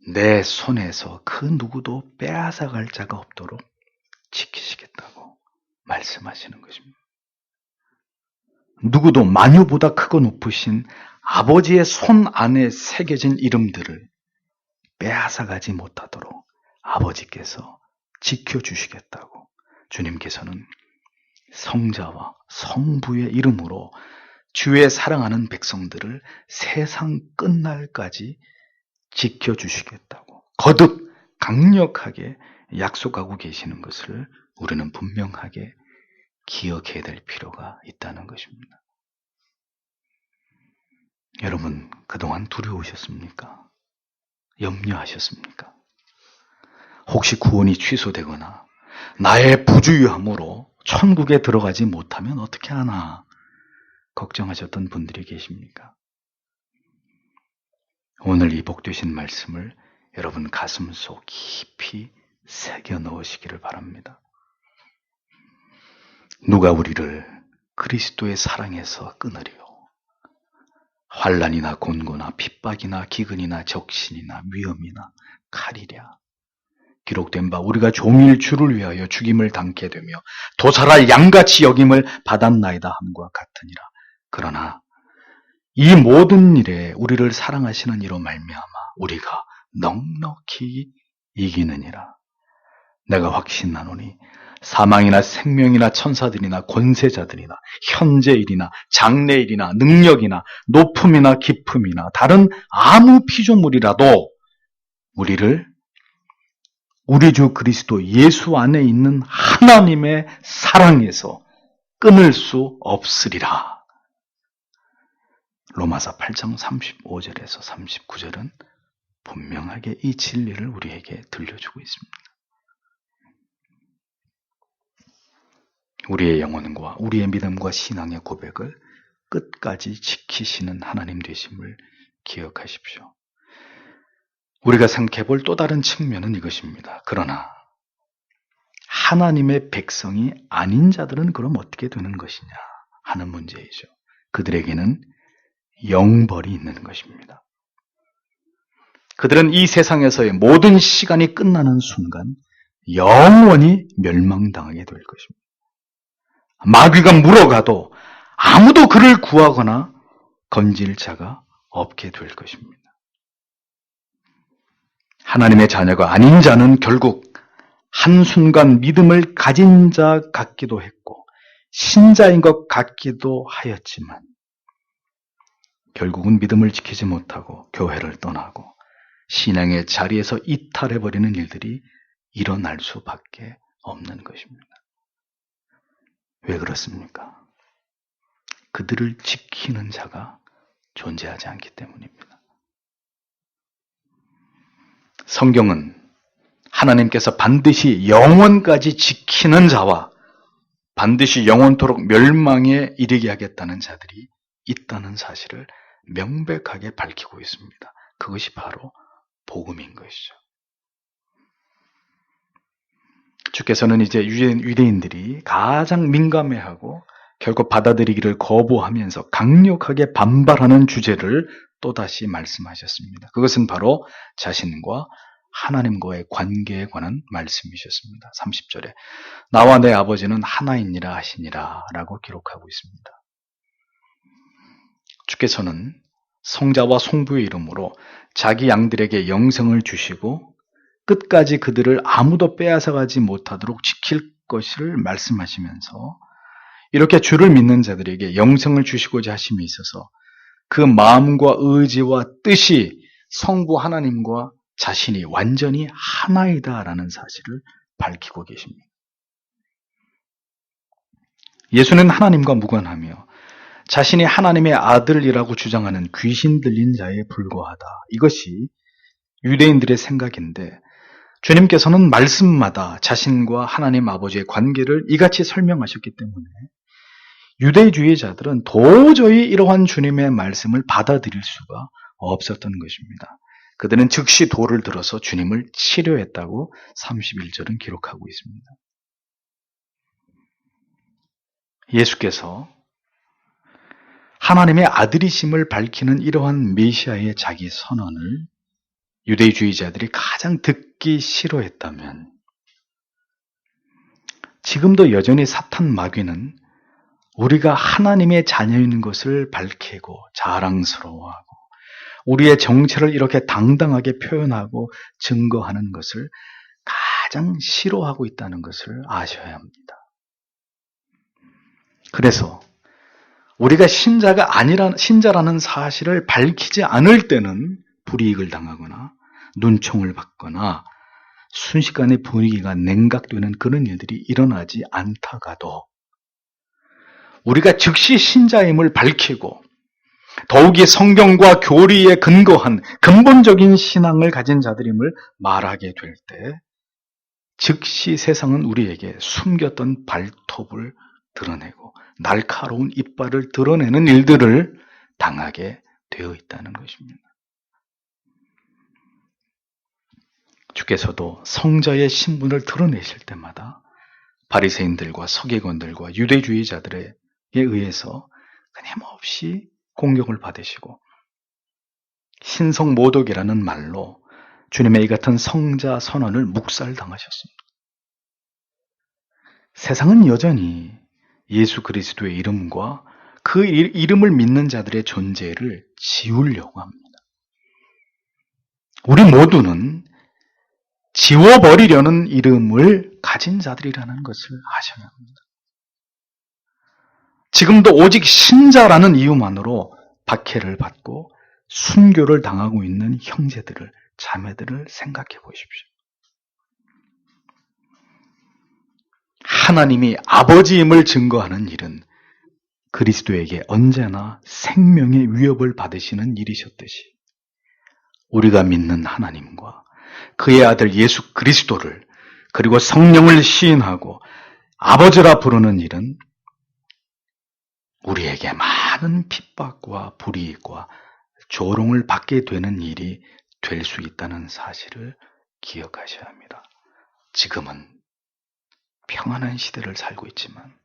내 손에서 그 누구도 빼앗아갈 자가 없도록 지키시겠다고 말씀하시는 것입니다. 누구도 만유보다 크고 높으신 아버지의 손 안에 새겨진 이름들을 빼앗아가지 못하도록 아버지께서 지켜주시겠다고 주님께서는 성자와 성부의 이름으로 주의 사랑하는 백성들을 세상 끝날까지 지켜주시겠다고 거듭 강력하게 약속하고 계시는 것을 우리는 분명하게 기억해야 될 필요가 있다는 것입니다. 여러분, 그동안 두려우셨습니까? 염려하셨습니까? 혹시 구원이 취소되거나 나의 부주의함으로 천국에 들어가지 못하면 어떻게 하나 걱정하셨던 분들이 계십니까? 오늘 이 복되신 말씀을 여러분 가슴속 깊이 새겨 넣으시기를 바랍니다. 누가 우리를 그리스도의 사랑에서 끊으리요? 환난이나 곤고나 핍박이나 기근이나 적신이나 위험이나 칼이랴. 기록된 바 우리가 종일 주를 위하여 죽임을 당케 되며 도살할 양같이 여김을 받았나이다 함과 같으니라. 그러나 이 모든 일에 우리를 사랑하시는 이로 말미암아 우리가 넉넉히 이기느니라. 내가 확신하노니 사망이나 생명이나 천사들이나 권세자들이나 현재일이나 장래일이나 능력이나 높음이나 깊음이나 다른 아무 피조물이라도 우리를 우리 주 그리스도 예수 안에 있는 하나님의 사랑에서 끊을 수 없으리라. 로마서 8장 35절에서 39절은 분명하게 이 진리를 우리에게 들려주고 있습니다. 우리의 영혼과 우리의 믿음과 신앙의 고백을 끝까지 지키시는 하나님 되심을 기억하십시오. 우리가 생각해볼 또 다른 측면은 이것입니다. 그러나 하나님의 백성이 아닌 자들은 그럼 어떻게 되는 것이냐 하는 문제이죠. 그들에게는 영벌이 있는 것입니다. 그들은 이 세상에서의 모든 시간이 끝나는 순간 영원히 멸망당하게 될 것입니다. 마귀가 물어가도 아무도 그를 구하거나 건질 자가 없게 될 것입니다. 하나님의 자녀가 아닌 자는 결국 한순간 믿음을 가진 자 같기도 했고 신자인 것 같기도 하였지만 결국은 믿음을 지키지 못하고 교회를 떠나고 신앙의 자리에서 이탈해버리는 일들이 일어날 수밖에 없는 것입니다. 왜 그렇습니까? 그들을 지키는 자가 존재하지 않기 때문입니다. 성경은 하나님께서 반드시 영원까지 지키는 자와 반드시 영원토록 멸망에 이르게 하겠다는 자들이 있다는 사실을 명백하게 밝히고 있습니다. 그것이 바로 복음인 것이죠. 주께서는 이제 유대인들이 가장 민감해하고 결국 받아들이기를 거부하면서 강력하게 반발하는 주제를 또다시 말씀하셨습니다. 그것은 바로 자신과 하나님과의 관계에 관한 말씀이셨습니다. 30절에 나와 내 아버지는 하나이니라 하시니라 라고 기록하고 있습니다. 주께서는 성자와 성부의 이름으로 자기 양들에게 영생을 주시고 끝까지 그들을 아무도 빼앗아가지 못하도록 지킬 것을 말씀하시면서 이렇게 주를 믿는 자들에게 영생을 주시고자 하심에 있어서 그 마음과 의지와 뜻이 성부 하나님과 자신이 완전히 하나이다라는 사실을 밝히고 계십니다. 예수는 하나님과 무관하며 자신이 하나님의 아들이라고 주장하는 귀신 들린 자에 불과하다. 이것이 유대인들의 생각인데 주님께서는 말씀마다 자신과 하나님 아버지의 관계를 이같이 설명하셨기 때문에 유대주의자들은 도저히 이러한 주님의 말씀을 받아들일 수가 없었던 것입니다. 그들은 즉시 돌을 들어서 주님을 치료했다고 31절은 기록하고 있습니다. 예수께서 하나님의 아들이심을 밝히는 이러한 메시아의 자기 선언을 유대주의자들이 가장 듣기 싫어했다면 지금도 여전히 사탄 마귀는 우리가 하나님의 자녀인 것을 밝히고 자랑스러워하고 우리의 정체를 이렇게 당당하게 표현하고 증거하는 것을 가장 싫어하고 있다는 것을 아셔야 합니다. 그래서 우리가 신자라는 사실을 밝히지 않을 때는 불이익을 당하거나 눈총을 받거나 순식간에 분위기가 냉각되는 그런 일들이 일어나지 않다가도 우리가 즉시 신자임을 밝히고 더욱이 성경과 교리에 근거한 근본적인 신앙을 가진 자들임을 말하게 될 때 즉시 세상은 우리에게 숨겼던 발톱을 드러내고 날카로운 이빨을 드러내는 일들을 당하게 되어 있다는 것입니다. 주께서도 성자의 신분을 드러내실 때마다 바리새인들과 서기관들과 유대주의자들에 의해서 끊임없이 공격을 받으시고 신성모독이라는 말로 주님의 이 같은 성자 선언을 묵살당하셨습니다. 세상은 여전히 예수 그리스도의 이름과 그 이름을 믿는 자들의 존재를 지우려고 합니다. 우리 모두는 지워버리려는 이름을 가진 자들이라는 것을 아셔야 합니다. 지금도 오직 신자라는 이유만으로 박해를 받고 순교를 당하고 있는 형제들을, 자매들을 생각해 보십시오. 하나님이 아버지임을 증거하는 일은 그리스도에게 언제나 생명의 위협을 받으시는 일이셨듯이 우리가 믿는 하나님과 그의 아들 예수 그리스도를 그리고 성령을 시인하고 아버지라 부르는 일은 우리에게 많은 핍박과 불이익과 조롱을 받게 되는 일이 될 수 있다는 사실을 기억하셔야 합니다. 지금은 평안한 시대를 살고 있지만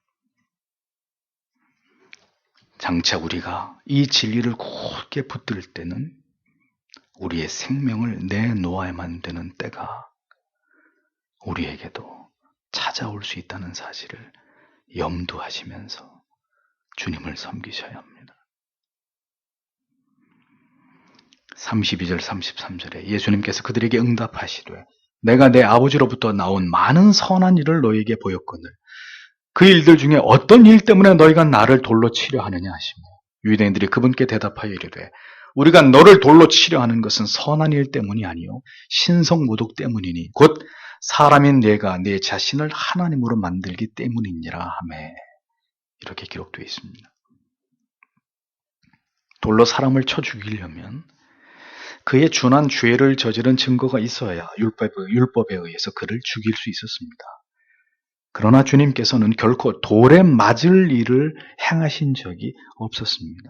장차 우리가 이 진리를 굳게 붙들 때는 우리의 생명을 내놓아야만 되는 때가 우리에게도 찾아올 수 있다는 사실을 염두하시면서 주님을 섬기셔야 합니다. 32절 33절에 예수님께서 그들에게 응답하시되 내가 내 아버지로부터 나온 많은 선한 일을 너희에게 보였거늘 그 일들 중에 어떤 일 때문에 너희가 나를 돌로 치려 하느냐 하시며 유대인들이 그분께 대답하여 이르되 우리가 너를 돌로 치려 하는 것은 선한 일 때문이 아니요 신성모독 때문이니 곧 사람인 내가 내 자신을 하나님으로 만들기 때문이니라 하매 이렇게 기록되어 있습니다. 돌로 사람을 쳐 죽이려면 그의 준한 죄를 저지른 증거가 있어야 율법에 의해서 그를 죽일 수 있었습니다. 그러나 주님께서는 결코 돌에 맞을 일을 행하신 적이 없었습니다.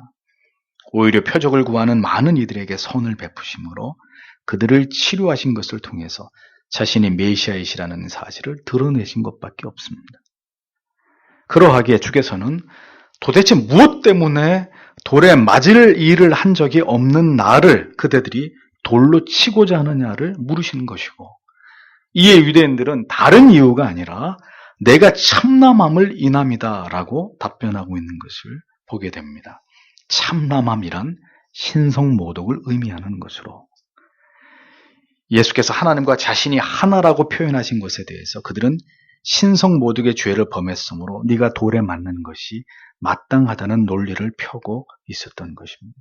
오히려 표적을 구하는 많은 이들에게 선을 베푸심으로 그들을 치료하신 것을 통해서 자신이 메시아이시라는 사실을 드러내신 것밖에 없습니다. 그러하기에 주께서는 도대체 무엇 때문에 돌에 맞을 일을 한 적이 없는 나를 그대들이 돌로 치고자 하느냐를 물으시는 것이고 이에 유대인들은 다른 이유가 아니라 내가 참남함을 인함이다라고 답변하고 있는 것을 보게 됩니다. 참남함이란 신성모독을 의미하는 것으로 예수께서 하나님과 자신이 하나라고 표현하신 것에 대해서 그들은 신성 모독의 죄를 범했으므로 네가 돌에 맞는 것이 마땅하다는 논리를 펴고 있었던 것입니다.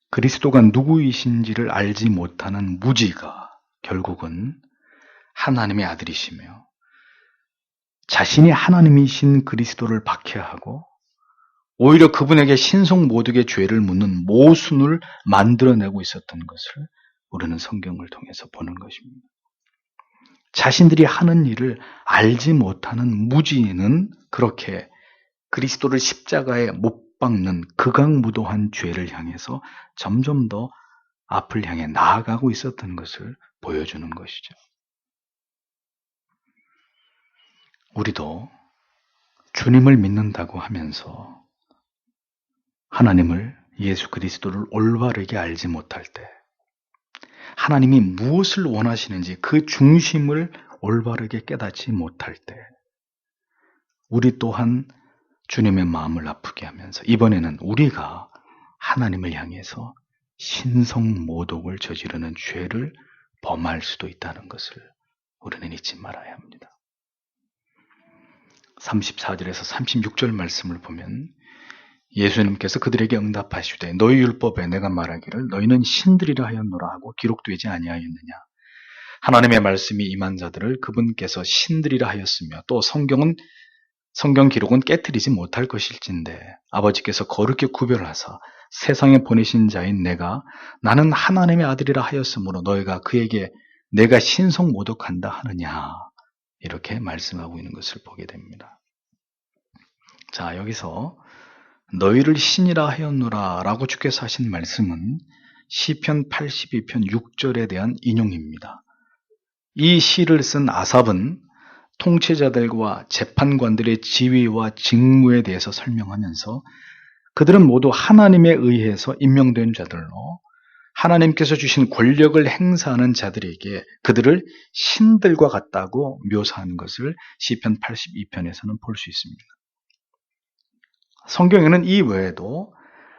그리스도가 누구이신지를 알지 못하는 무지가 결국은 하나님의 아들이시며 자신이 하나님이신 그리스도를 박해하고 오히려 그분에게 신성 모독의 죄를 묻는 모순을 만들어내고 있었던 것을 우리는 성경을 통해서 보는 것입니다. 자신들이 하는 일을 알지 못하는 무지는 그렇게 그리스도를 십자가에 못 박는 극악무도한 죄를 향해서 점점 더 앞을 향해 나아가고 있었던 것을 보여주는 것이죠. 우리도 주님을 믿는다고 하면서 하나님을, 예수 그리스도를 올바르게 알지 못할 때, 하나님이 무엇을 원하시는지 그 중심을 올바르게 깨닫지 못할 때, 우리 또한 주님의 마음을 아프게 하면서 이번에는 우리가 하나님을 향해서 신성모독을 저지르는 죄를 범할 수도 있다는 것을 우리는 잊지 말아야 합니다. 34절에서 36절 말씀을 보면 예수님께서 그들에게 응답하시되 너희 율법에 내가 말하기를 너희는 신들이라 하였노라 하고 기록되지 아니하였느냐. 하나님의 말씀이 임한 자들을 그분께서 신들이라 하였으며 또 성경 기록은 깨트리지 못할 것일진데 아버지께서 거룩히 구별하사 세상에 보내신 자인 나는 하나님의 아들이라 하였으므로 너희가 그에게 내가 신성 모독한다 하느냐. 이렇게 말씀하고 있는 것을 보게 됩니다. 자, 여기서 너희를 신이라 하였노라 라고 주께서 하신 말씀은 시편 82편 6절에 대한 인용입니다. 이 시를 쓴 아삽은 통치자들과 재판관들의 지위와 직무에 대해서 설명하면서 그들은 모두 하나님에 의해서 임명된 자들로 하나님께서 주신 권력을 행사하는 자들에게 그들을 신들과 같다고 묘사한 것을 시편 82편에서는 볼 수 있습니다. 성경에는 이 외에도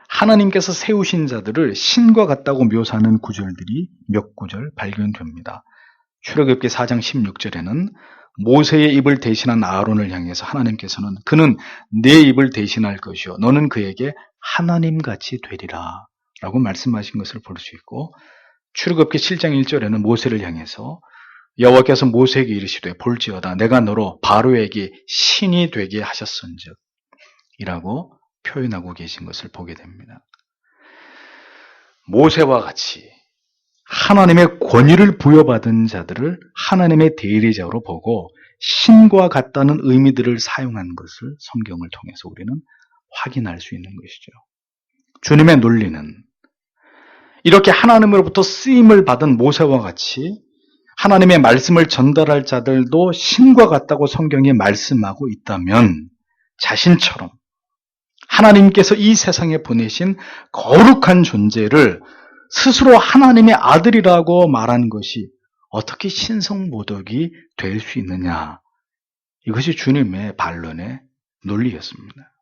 하나님께서 세우신 자들을 신과 같다고 묘사하는 구절들이 몇 구절 발견됩니다. 출애굽기 4장 16절에는 모세의 입을 대신한 아론을 향해서 하나님께서는 그는 내 입을 대신할 것이요 너는 그에게 하나님같이 되리라 라고 말씀하신 것을 볼 수 있고, 출애굽기 7장 1절에는 모세를 향해서 여호와께서 모세에게 이르시되 볼지어다 내가 너로 바로에게 신이 되게 하셨은즉 이라고 표현하고 계신 것을 보게 됩니다. 모세와 같이 하나님의 권위를 부여받은 자들을 하나님의 대리자로 보고 신과 같다는 의미들을 사용한 것을 성경을 통해서 우리는 확인할 수 있는 것이죠. 주님의 논리는 이렇게 하나님으로부터 쓰임을 받은 모세와 같이 하나님의 말씀을 전달할 자들도 신과 같다고 성경에 말씀하고 있다면 자신처럼 하나님께서 이 세상에 보내신 거룩한 존재를 스스로 하나님의 아들이라고 말한 것이 어떻게 신성모독이 될 수 있느냐. 이것이 주님의 반론의 논리였습니다.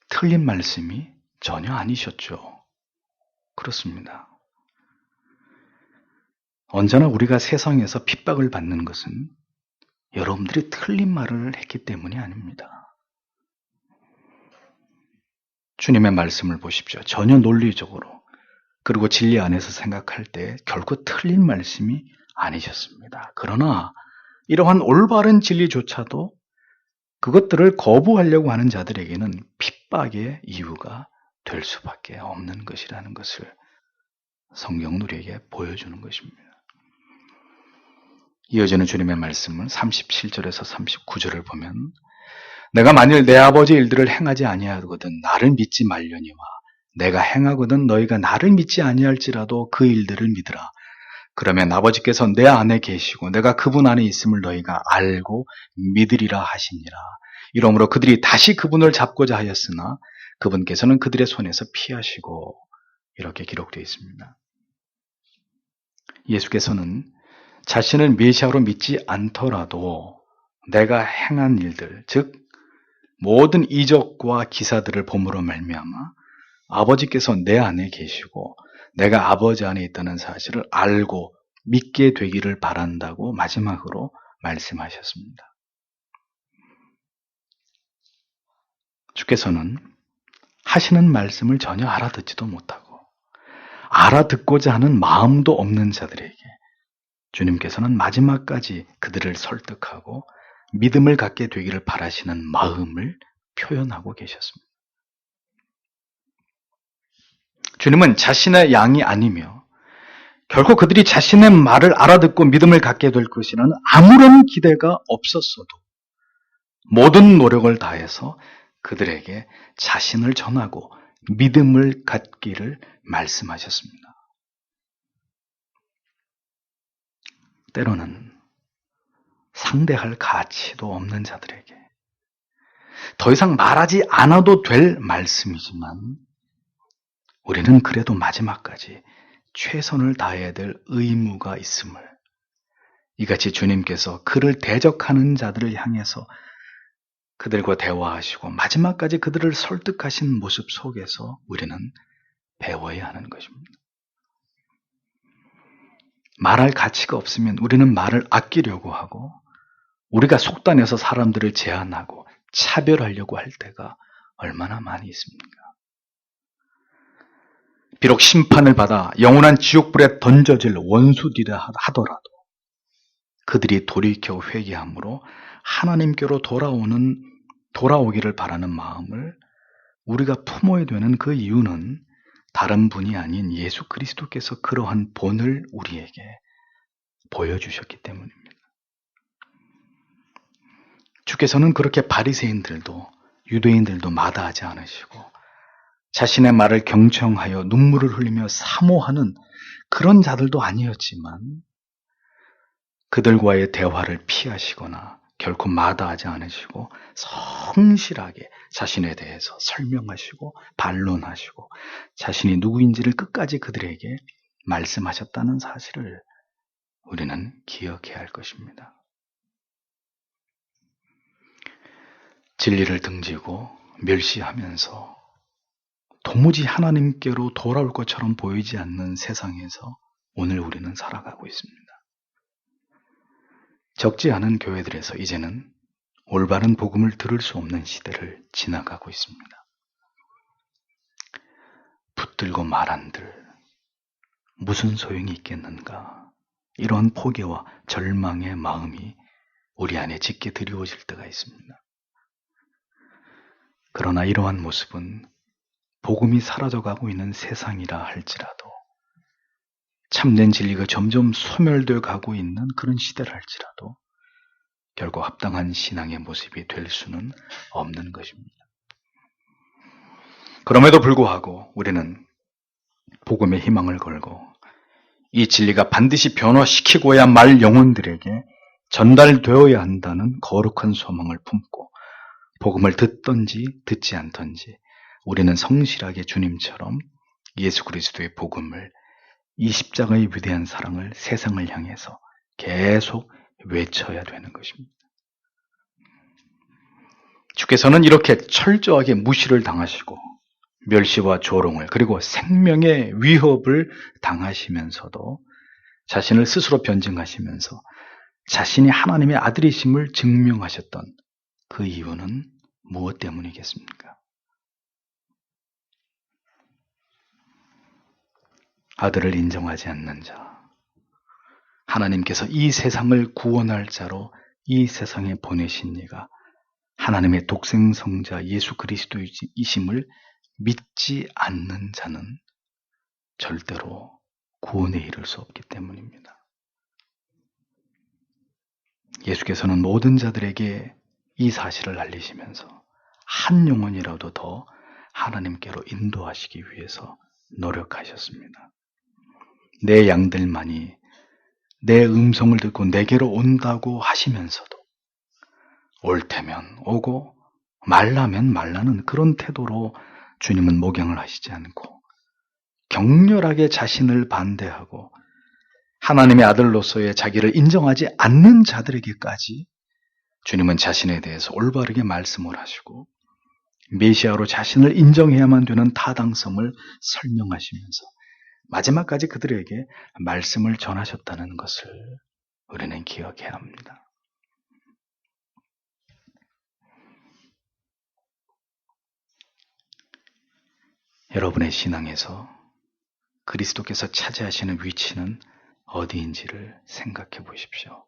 틀린 말씀이 전혀 아니셨죠. 그렇습니다. 언제나 우리가 세상에서 핍박을 받는 것은 여러분들이 틀린 말을 했기 때문이 아닙니다. 주님의 말씀을 보십시오. 전혀 논리적으로 그리고 진리 안에서 생각할 때 결코 틀린 말씀이 아니셨습니다. 그러나 이러한 올바른 진리조차도 그것들을 거부하려고 하는 자들에게는 핍박의 이유가 될 수밖에 없는 것이라는 것을 성경은 우리에게 보여주는 것입니다. 이어지는 주님의 말씀은 37절에서 39절을 보면 내가 만일 내 아버지의 일들을 행하지 아니하거든 나를 믿지 말려니와 내가 행하거든 너희가 나를 믿지 아니할지라도 그 일들을 믿으라. 그러면 아버지께서 내 안에 계시고 내가 그분 안에 있음을 너희가 알고 믿으리라 하시니라. 이러므로 그들이 다시 그분을 잡고자 하였으나 그분께서는 그들의 손에서 피하시고 이렇게 기록되어 있습니다. 예수께서는 자신을 메시아로 믿지 않더라도 내가 행한 일들, 즉 모든 이적과 기사들을 봄으로 말미암아 아버지께서 내 안에 계시고 내가 아버지 안에 있다는 사실을 알고 믿게 되기를 바란다고 마지막으로 말씀하셨습니다. 주께서는 하시는 말씀을 전혀 알아듣지도 못하고 알아듣고자 하는 마음도 없는 자들에게 주님께서는 마지막까지 그들을 설득하고 믿음을 갖게 되기를 바라시는 마음을 표현하고 계셨습니다. 주님은 자신의 양이 아니며 결코 그들이 자신의 말을 알아듣고 믿음을 갖게 될 것이라는 아무런 기대가 없었어도 모든 노력을 다해서 그들에게 자신을 전하고 믿음을 갖기를 말씀하셨습니다. 때로는 상대할 가치도 없는 자들에게 더 이상 말하지 않아도 될 말씀이지만 우리는 그래도 마지막까지 최선을 다해야 될 의무가 있음을 이같이 주님께서 그를 대적하는 자들을 향해서 그들과 대화하시고 마지막까지 그들을 설득하신 모습 속에서 우리는 배워야 하는 것입니다. 말할 가치가 없으면 우리는 말을 아끼려고 하고 우리가 속단해서 사람들을 제한하고 차별하려고 할 때가 얼마나 많이 있습니까? 비록 심판을 받아 영원한 지옥불에 던져질 원수들이라 하더라도 그들이 돌이켜 회개함으로 하나님께로 돌아오기를 바라는 마음을 우리가 품어야 되는 그 이유는 다른 분이 아닌 예수 그리스도께서 그러한 본을 우리에게 보여주셨기 때문입니다. 주께서는 그렇게 바리새인들도 유대인들도 마다하지 않으시고 자신의 말을 경청하여 눈물을 흘리며 사모하는 그런 자들도 아니었지만 그들과의 대화를 피하시거나 결코 마다하지 않으시고 성실하게 자신에 대해서 설명하시고 반론하시고 자신이 누구인지를 끝까지 그들에게 말씀하셨다는 사실을 우리는 기억해야 할 것입니다. 진리를 등지고 멸시하면서 도무지 하나님께로 돌아올 것처럼 보이지 않는 세상에서 오늘 우리는 살아가고 있습니다. 적지 않은 교회들에서 이제는 올바른 복음을 들을 수 없는 시대를 지나가고 있습니다. 붙들고 말한들 무슨 소용이 있겠는가? 이러한 포기와 절망의 마음이 우리 안에 짙게 드리워질 때가 있습니다. 그러나 이러한 모습은 복음이 사라져가고 있는 세상이라 할지라도 참된 진리가 점점 소멸되어 가고 있는 그런 시대를 할지라도 결국 합당한 신앙의 모습이 될 수는 없는 것입니다. 그럼에도 불구하고 우리는 복음의 희망을 걸고 이 진리가 반드시 변화시키고야 말 영혼들에게 전달되어야 한다는 거룩한 소망을 품고 복음을 듣든지 듣지 않든지 우리는 성실하게 주님처럼 예수 그리스도의 복음을 이 십자가의 위대한 사랑을 세상을 향해서 계속 외쳐야 되는 것입니다. 주께서는 이렇게 철저하게 무시를 당하시고 멸시와 조롱을 그리고 생명의 위협을 당하시면서도 자신을 스스로 변증하시면서 자신이 하나님의 아들이심을 증명하셨던 그 이유는 무엇 때문이겠습니까? 아들을 인정하지 않는 자, 하나님께서 이 세상을 구원할 자로 이 세상에 보내신 이가 하나님의 독생성자 예수 그리스도이심을 믿지 않는 자는 절대로 구원에 이를 수 없기 때문입니다. 예수께서는 모든 자들에게 이 사실을 알리시면서 한 영혼이라도 더 하나님께로 인도하시기 위해서 노력하셨습니다. 내 양들만이 내 음성을 듣고 내게로 온다고 하시면서도 올 테면 오고 말라면 말라는 그런 태도로 주님은 목양을 하시지 않고 격렬하게 자신을 반대하고 하나님의 아들로서의 자기를 인정하지 않는 자들에게까지 주님은 자신에 대해서 올바르게 말씀을 하시고 메시아로 자신을 인정해야만 되는 타당성을 설명하시면서 마지막까지 그들에게 말씀을 전하셨다는 것을 우리는 기억해야 합니다. 여러분의 신앙에서 그리스도께서 차지하시는 위치는 어디인지를 생각해 보십시오.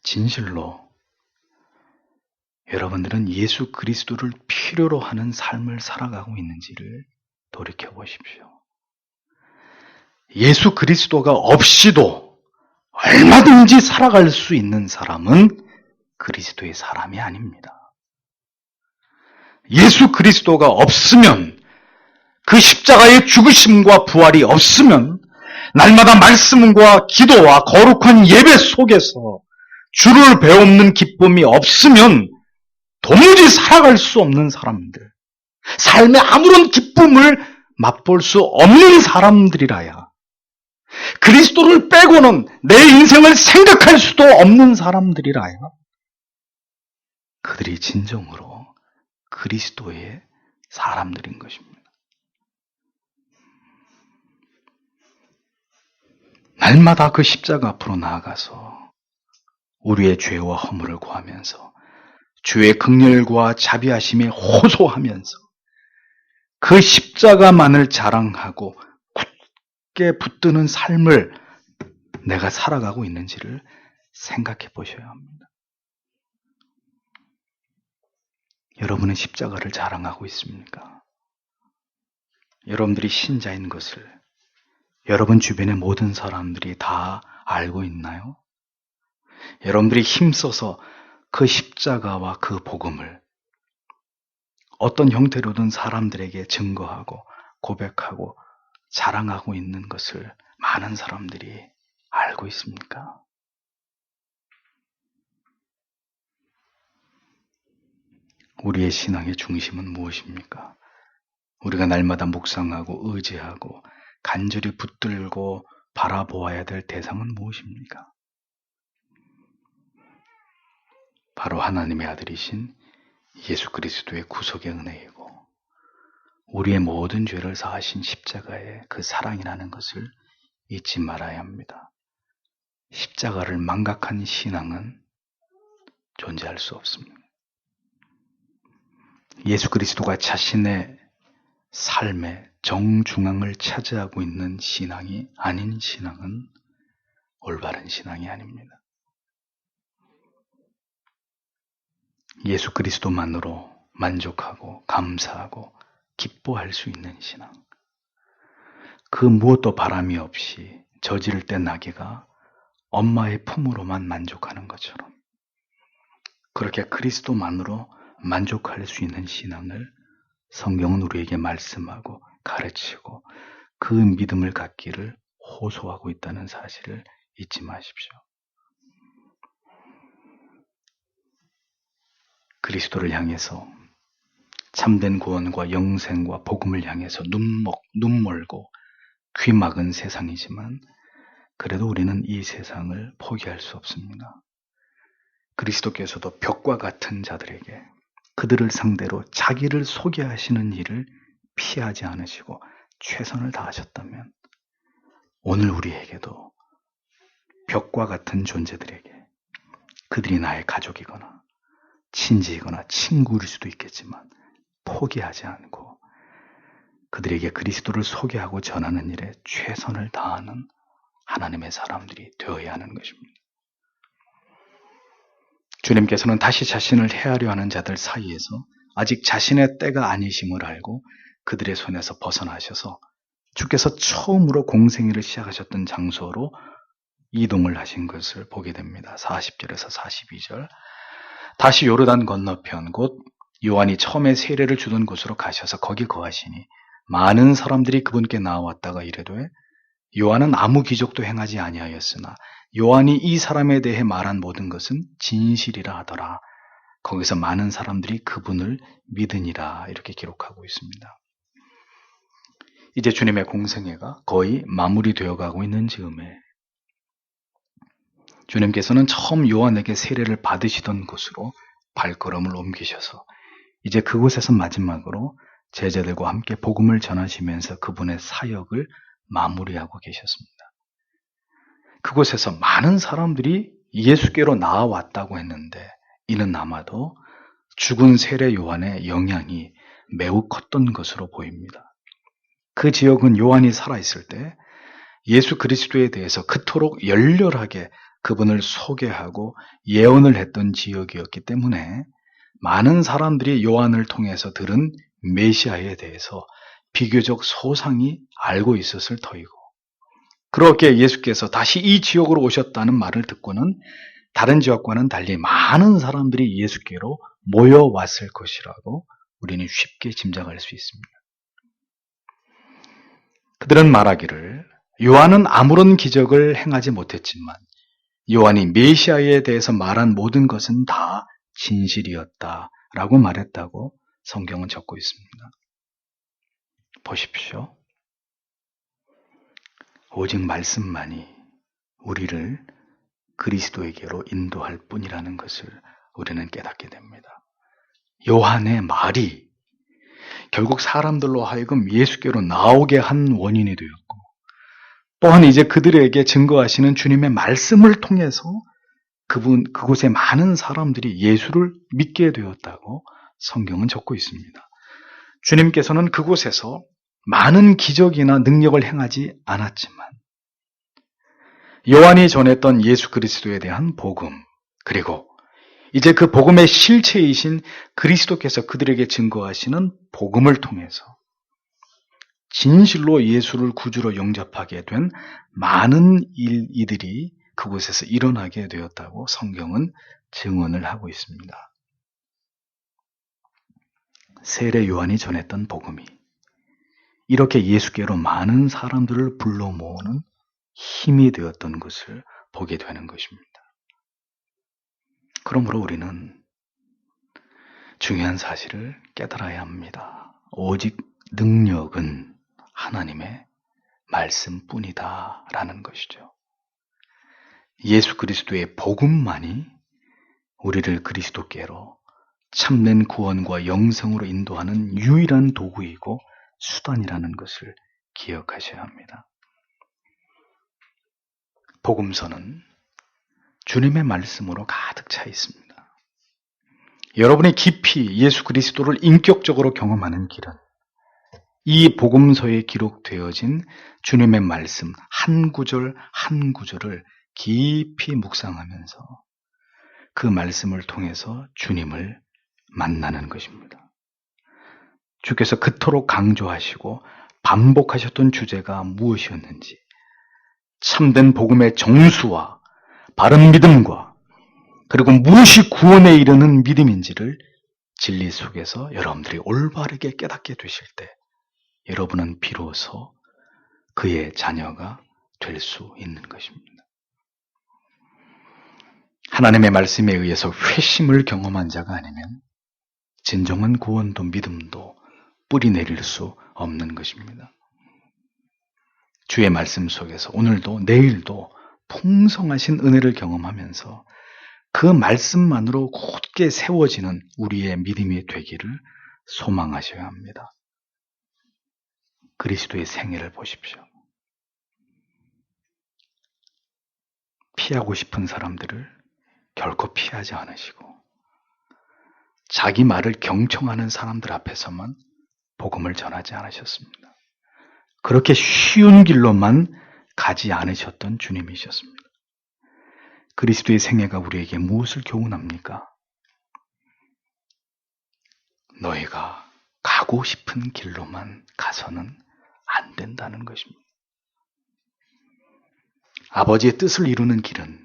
진실로 여러분들은 예수 그리스도를 필요로 하는 삶을 살아가고 있는지를 돌이켜 보십시오. 예수 그리스도가 없이도 얼마든지 살아갈 수 있는 사람은 그리스도의 사람이 아닙니다. 예수 그리스도가 없으면, 그 십자가의 죽으심과 부활이 없으면, 날마다 말씀과 기도와 거룩한 예배 속에서 주를 배움는 기쁨이 없으면 도무지 살아갈 수 없는 사람들, 삶의 아무런 기쁨을 맛볼 수 없는 사람들이라야, 그리스도를 빼고는 내 인생을 생각할 수도 없는 사람들이라야 그들이 진정으로 그리스도의 사람들인 것입니다. 날마다 그 십자가 앞으로 나아가서 우리의 죄와 허물을 구하면서 주의 긍휼과 자비하심에 호소하면서 그 십자가만을 자랑하고 굳게 붙드는 삶을 내가 살아가고 있는지를 생각해 보셔야 합니다. 여러분은 십자가를 자랑하고 있습니까? 여러분들이 신자인 것을 여러분 주변의 모든 사람들이 다 알고 있나요? 여러분들이 힘써서 그 십자가와 그 복음을 어떤 형태로든 사람들에게 증거하고 고백하고 자랑하고 있는 것을 많은 사람들이 알고 있습니까? 우리의 신앙의 중심은 무엇입니까? 우리가 날마다 묵상하고 의지하고 간절히 붙들고 바라보아야 될 대상은 무엇입니까? 바로 하나님의 아들이신 예수 그리스도의 구속의 은혜이고 우리의 모든 죄를 사하신 십자가의 그 사랑이라는 것을 잊지 말아야 합니다. 십자가를 망각한 신앙은 존재할 수 없습니다. 예수 그리스도가 자신의 삶의 정중앙을 차지하고 있는 신앙이 아닌 신앙은 올바른 신앙이 아닙니다. 예수 그리스도만으로 만족하고 감사하고 기뻐할 수 있는 신앙, 그 무엇도 바람이 없이 저지를 때 나귀가 엄마의 품으로만 만족하는 것처럼 그렇게 그리스도만으로 만족할 수 있는 신앙을 성경은 우리에게 말씀하고 가르치고 그 믿음을 갖기를 호소하고 있다는 사실을 잊지 마십시오. 그리스도를 향해서 참된 구원과 영생과 복음을 향해서 눈 멀고 귀 막은 세상이지만 그래도 우리는 이 세상을 포기할 수 없습니다. 그리스도께서도 벽과 같은 자들에게 그들을 상대로 자기를 소개하시는 일을 피하지 않으시고 최선을 다하셨다면 오늘 우리에게도 벽과 같은 존재들에게 그들이 나의 가족이거나 친지이거나 친구일 수도 있겠지만 포기하지 않고 그들에게 그리스도를 소개하고 전하는 일에 최선을 다하는 하나님의 사람들이 되어야 하는 것입니다. 주님께서는 다시 자신을 헤아려 하는 자들 사이에서 아직 자신의 때가 아니심을 알고 그들의 손에서 벗어나셔서 주께서 처음으로 공생애를 시작하셨던 장소로 이동을 하신 것을 보게 됩니다. 40절에서 42절. 다시 요르단 건너편 곧 요한이 처음에 세례를 주던 곳으로 가셔서 거기 거하시니 많은 사람들이 그분께 나와왔다가 이르되 요한은 아무 기적도 행하지 아니하였으나 요한이 이 사람에 대해 말한 모든 것은 진실이라 하더라. 거기서 많은 사람들이 그분을 믿으니라 이렇게 기록하고 있습니다. 이제 주님의 공생애가 거의 마무리되어 가고 있는 즈음에 주님께서는 처음 요한에게 세례를 받으시던 곳으로 발걸음을 옮기셔서 이제 그곳에서 마지막으로 제자들과 함께 복음을 전하시면서 그분의 사역을 마무리하고 계셨습니다. 그곳에서 많은 사람들이 예수께로 나아왔다고 했는데 이는 아마도 죽은 세례 요한의 영향이 매우 컸던 것으로 보입니다. 그 지역은 요한이 살아있을 때 예수 그리스도에 대해서 그토록 열렬하게 그분을 소개하고 예언을 했던 지역이었기 때문에 많은 사람들이 요한을 통해서 들은 메시아에 대해서 비교적 소상히 알고 있었을 터이고, 그렇게 예수께서 다시 이 지역으로 오셨다는 말을 듣고는 다른 지역과는 달리 많은 사람들이 예수께로 모여왔을 것이라고 우리는 쉽게 짐작할 수 있습니다. 그들은 말하기를 요한은 아무런 기적을 행하지 못했지만 요한이 메시아에 대해서 말한 모든 것은 다 진실이었다라고 말했다고 성경은 적고 있습니다. 보십시오. 오직 말씀만이 우리를 그리스도에게로 인도할 뿐이라는 것을 우리는 깨닫게 됩니다. 요한의 말이 결국 사람들로 하여금 예수께로 나오게 한 원인이 되었고, 또한 이제 그들에게 증거하시는 주님의 말씀을 통해서 그곳에 많은 사람들이 예수를 믿게 되었다고 성경은 적고 있습니다. 주님께서는 그곳에서 많은 기적이나 능력을 행하지 않았지만 요한이 전했던 예수 그리스도에 대한 복음, 그리고 이제 그 복음의 실체이신 그리스도께서 그들에게 증거하시는 복음을 통해서 진실로 예수를 구주로 영접하게 된 많은 이들이 그곳에서 일어나게 되었다고 성경은 증언을 하고 있습니다. 세례 요한이 전했던 복음이 이렇게 예수께로 많은 사람들을 불러 모으는 힘이 되었던 것을 보게 되는 것입니다. 그러므로 우리는 중요한 사실을 깨달아야 합니다. 오직 능력은 하나님의 말씀뿐이다 라는 것이죠. 예수 그리스도의 복음만이 우리를 그리스도께로 참된 구원과 영생으로 인도하는 유일한 도구이고 수단이라는 것을 기억하셔야 합니다. 복음서는 주님의 말씀으로 가득 차 있습니다. 여러분이 깊이 예수 그리스도를 인격적으로 경험하는 길은 이 복음서에 기록되어진 주님의 말씀 한 구절 한 구절을 깊이 묵상하면서 그 말씀을 통해서 주님을 만나는 것입니다. 주께서 그토록 강조하시고 반복하셨던 주제가 무엇이었는지, 참된 복음의 정수와 바른 믿음과 그리고 무엇이 구원에 이르는 믿음인지를 진리 속에서 여러분들이 올바르게 깨닫게 되실 때 여러분은 비로소 그의 자녀가 될 수 있는 것입니다. 하나님의 말씀에 의해서 회심을 경험한 자가 아니면 진정한 구원도 믿음도 뿌리 내릴 수 없는 것입니다. 주의 말씀 속에서 오늘도 내일도 풍성하신 은혜를 경험하면서 그 말씀만으로 굳게 세워지는 우리의 믿음이 되기를 소망하셔야 합니다. 그리스도의 생애를 보십시오. 피하고 싶은 사람들을 결코 피하지 않으시고 자기 말을 경청하는 사람들 앞에서만 복음을 전하지 않으셨습니다. 그렇게 쉬운 길로만 가지 않으셨던 주님이셨습니다. 그리스도의 생애가 우리에게 무엇을 교훈합니까? 너희가 가고 싶은 길로만 가서는 안 된다는 것입니다. 아버지의 뜻을 이루는 길은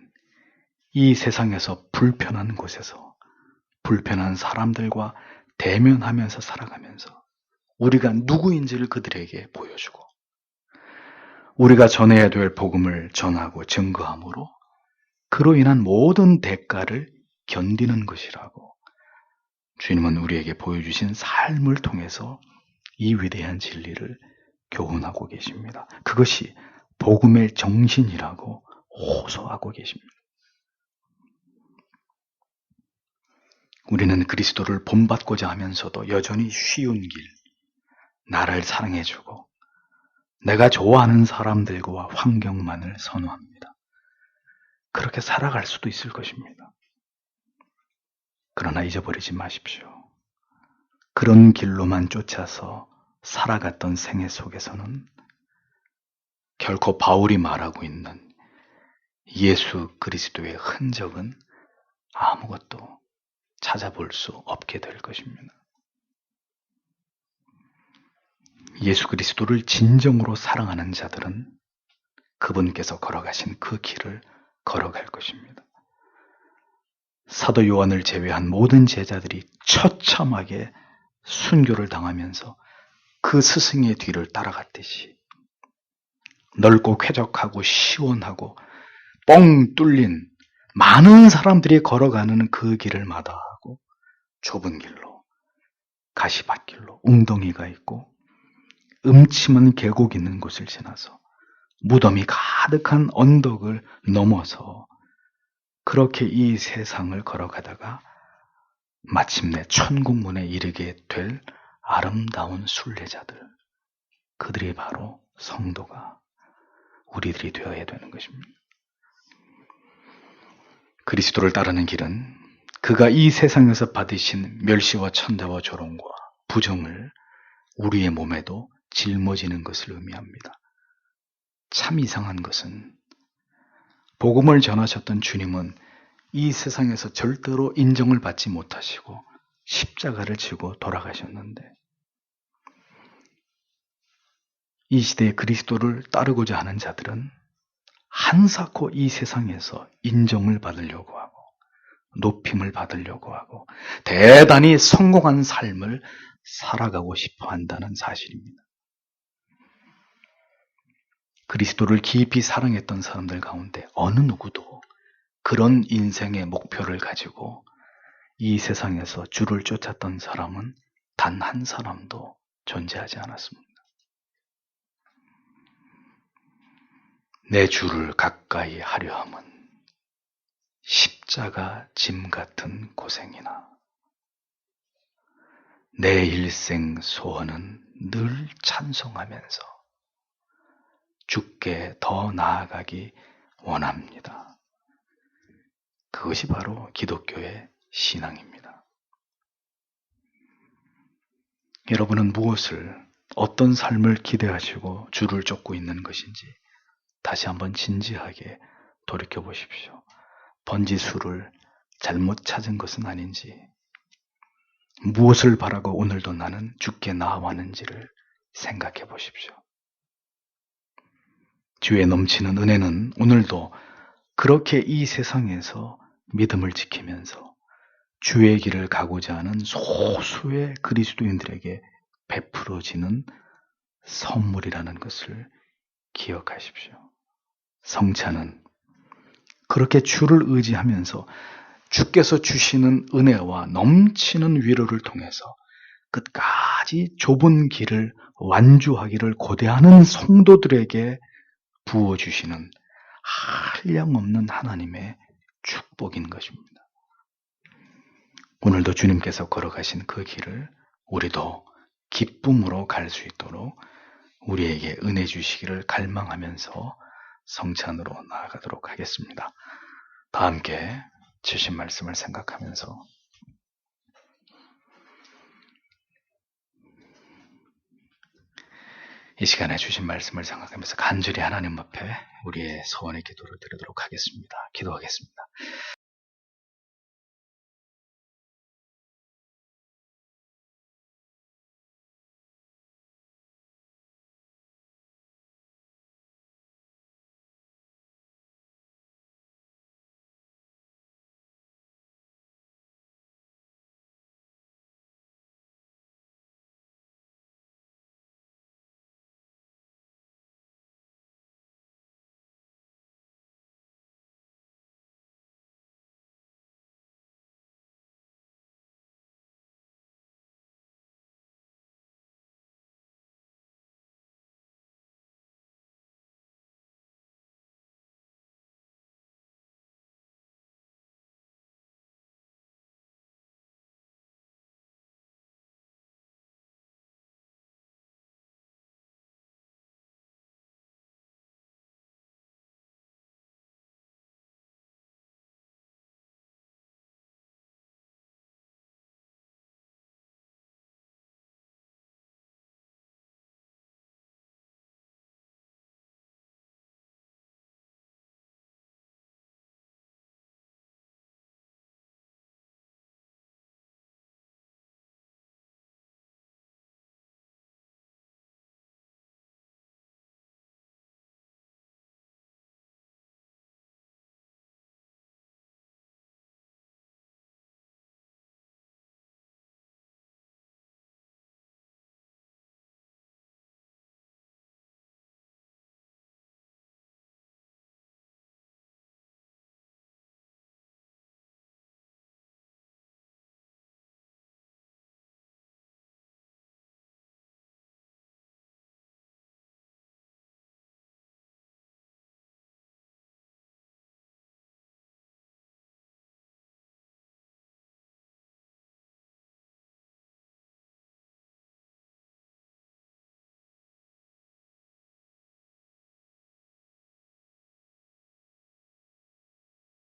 이 세상에서 불편한 곳에서 불편한 사람들과 대면하면서 살아가면서 우리가 누구인지를 그들에게 보여주고 우리가 전해야 될 복음을 전하고 증거함으로 그로 인한 모든 대가를 견디는 것이라고 주님은 우리에게 보여주신 삶을 통해서 이 위대한 진리를 교훈하고 계십니다. 그것이 복음의 정신이라고 호소하고 계십니다. 우리는 그리스도를 본받고자 하면서도 여전히 쉬운 길, 나를 사랑해주고 내가 좋아하는 사람들과 환경만을 선호합니다. 그렇게 살아갈 수도 있을 것입니다. 그러나 잊어버리지 마십시오. 그런 길로만 쫓아서 살아갔던 생애 속에서는 결코 바울이 말하고 있는 예수 그리스도의 흔적은 아무것도 찾아볼 수 없게 될 것입니다. 예수 그리스도를 진정으로 사랑하는 자들은 그분께서 걸어가신 그 길을 걸어갈 것입니다. 사도 요한을 제외한 모든 제자들이 처참하게 순교를 당하면서 그 스승의 뒤를 따라갔듯이 넓고 쾌적하고 시원하고 뻥 뚫린 많은 사람들이 걸어가는 그 길을 마다하고 좁은 길로, 가시밭길로, 웅덩이가 있고 음침한 계곡 있는 곳을 지나서 무덤이 가득한 언덕을 넘어서 그렇게 이 세상을 걸어가다가 마침내 천국문에 이르게 될 아름다운 순례자들, 그들이 바로 성도가 우리들이 되어야 되는 것입니다. 그리스도를 따르는 길은 그가 이 세상에서 받으신 멸시와 천대와 조롱과 부정을 우리의 몸에도 짊어지는 것을 의미합니다. 참 이상한 것은 복음을 전하셨던 주님은 이 세상에서 절대로 인정을 받지 못하시고 십자가를 지고 돌아가셨는데 이 시대에 그리스도를 따르고자 하는 자들은 한사코 이 세상에서 인정을 받으려고 하고 높임을 받으려고 하고 대단히 성공한 삶을 살아가고 싶어 한다는 사실입니다. 그리스도를 깊이 사랑했던 사람들 가운데 어느 누구도 그런 인생의 목표를 가지고 이 세상에서 주를 쫓았던 사람은 단 한 사람도 존재하지 않았습니다. 내 주를 가까이 하려 함은 십자가 짐 같은 고생이나 내 일생 소원은 늘 찬송하면서 주께 더 나아가기 원합니다. 그것이 바로 기독교의 신앙입니다. 여러분은 무엇을, 어떤 삶을 기대하시고 주를 쫓고 있는 것인지 다시 한번 진지하게 돌이켜 보십시오. 번지수를 잘못 찾은 것은 아닌지, 무엇을 바라고 오늘도 나는 주께 나아왔는지를 생각해 보십시오. 주의 넘치는 은혜는 오늘도 그렇게 이 세상에서 믿음을 지키면서 주의 길을 가고자 하는 소수의 그리스도인들에게 베풀어지는 선물이라는 것을 기억하십시오. 성찬은 그렇게 주를 의지하면서 주께서 주시는 은혜와 넘치는 위로를 통해서 끝까지 좁은 길을 완주하기를 고대하는 성도들에게 부어주시는 한량없는 하나님의 축복인 것입니다. 오늘도 주님께서 걸어가신 그 길을 우리도 기쁨으로 갈 수 있도록 우리에게 은혜 주시기를 갈망하면서 성찬으로 나아가도록 하겠습니다. 다 함께 주신 말씀을 생각하면서 이 시간에 주신 말씀을 생각하면서 간절히 하나님 앞에 우리의 소원의 기도를 드리도록 하겠습니다. 기도하겠습니다.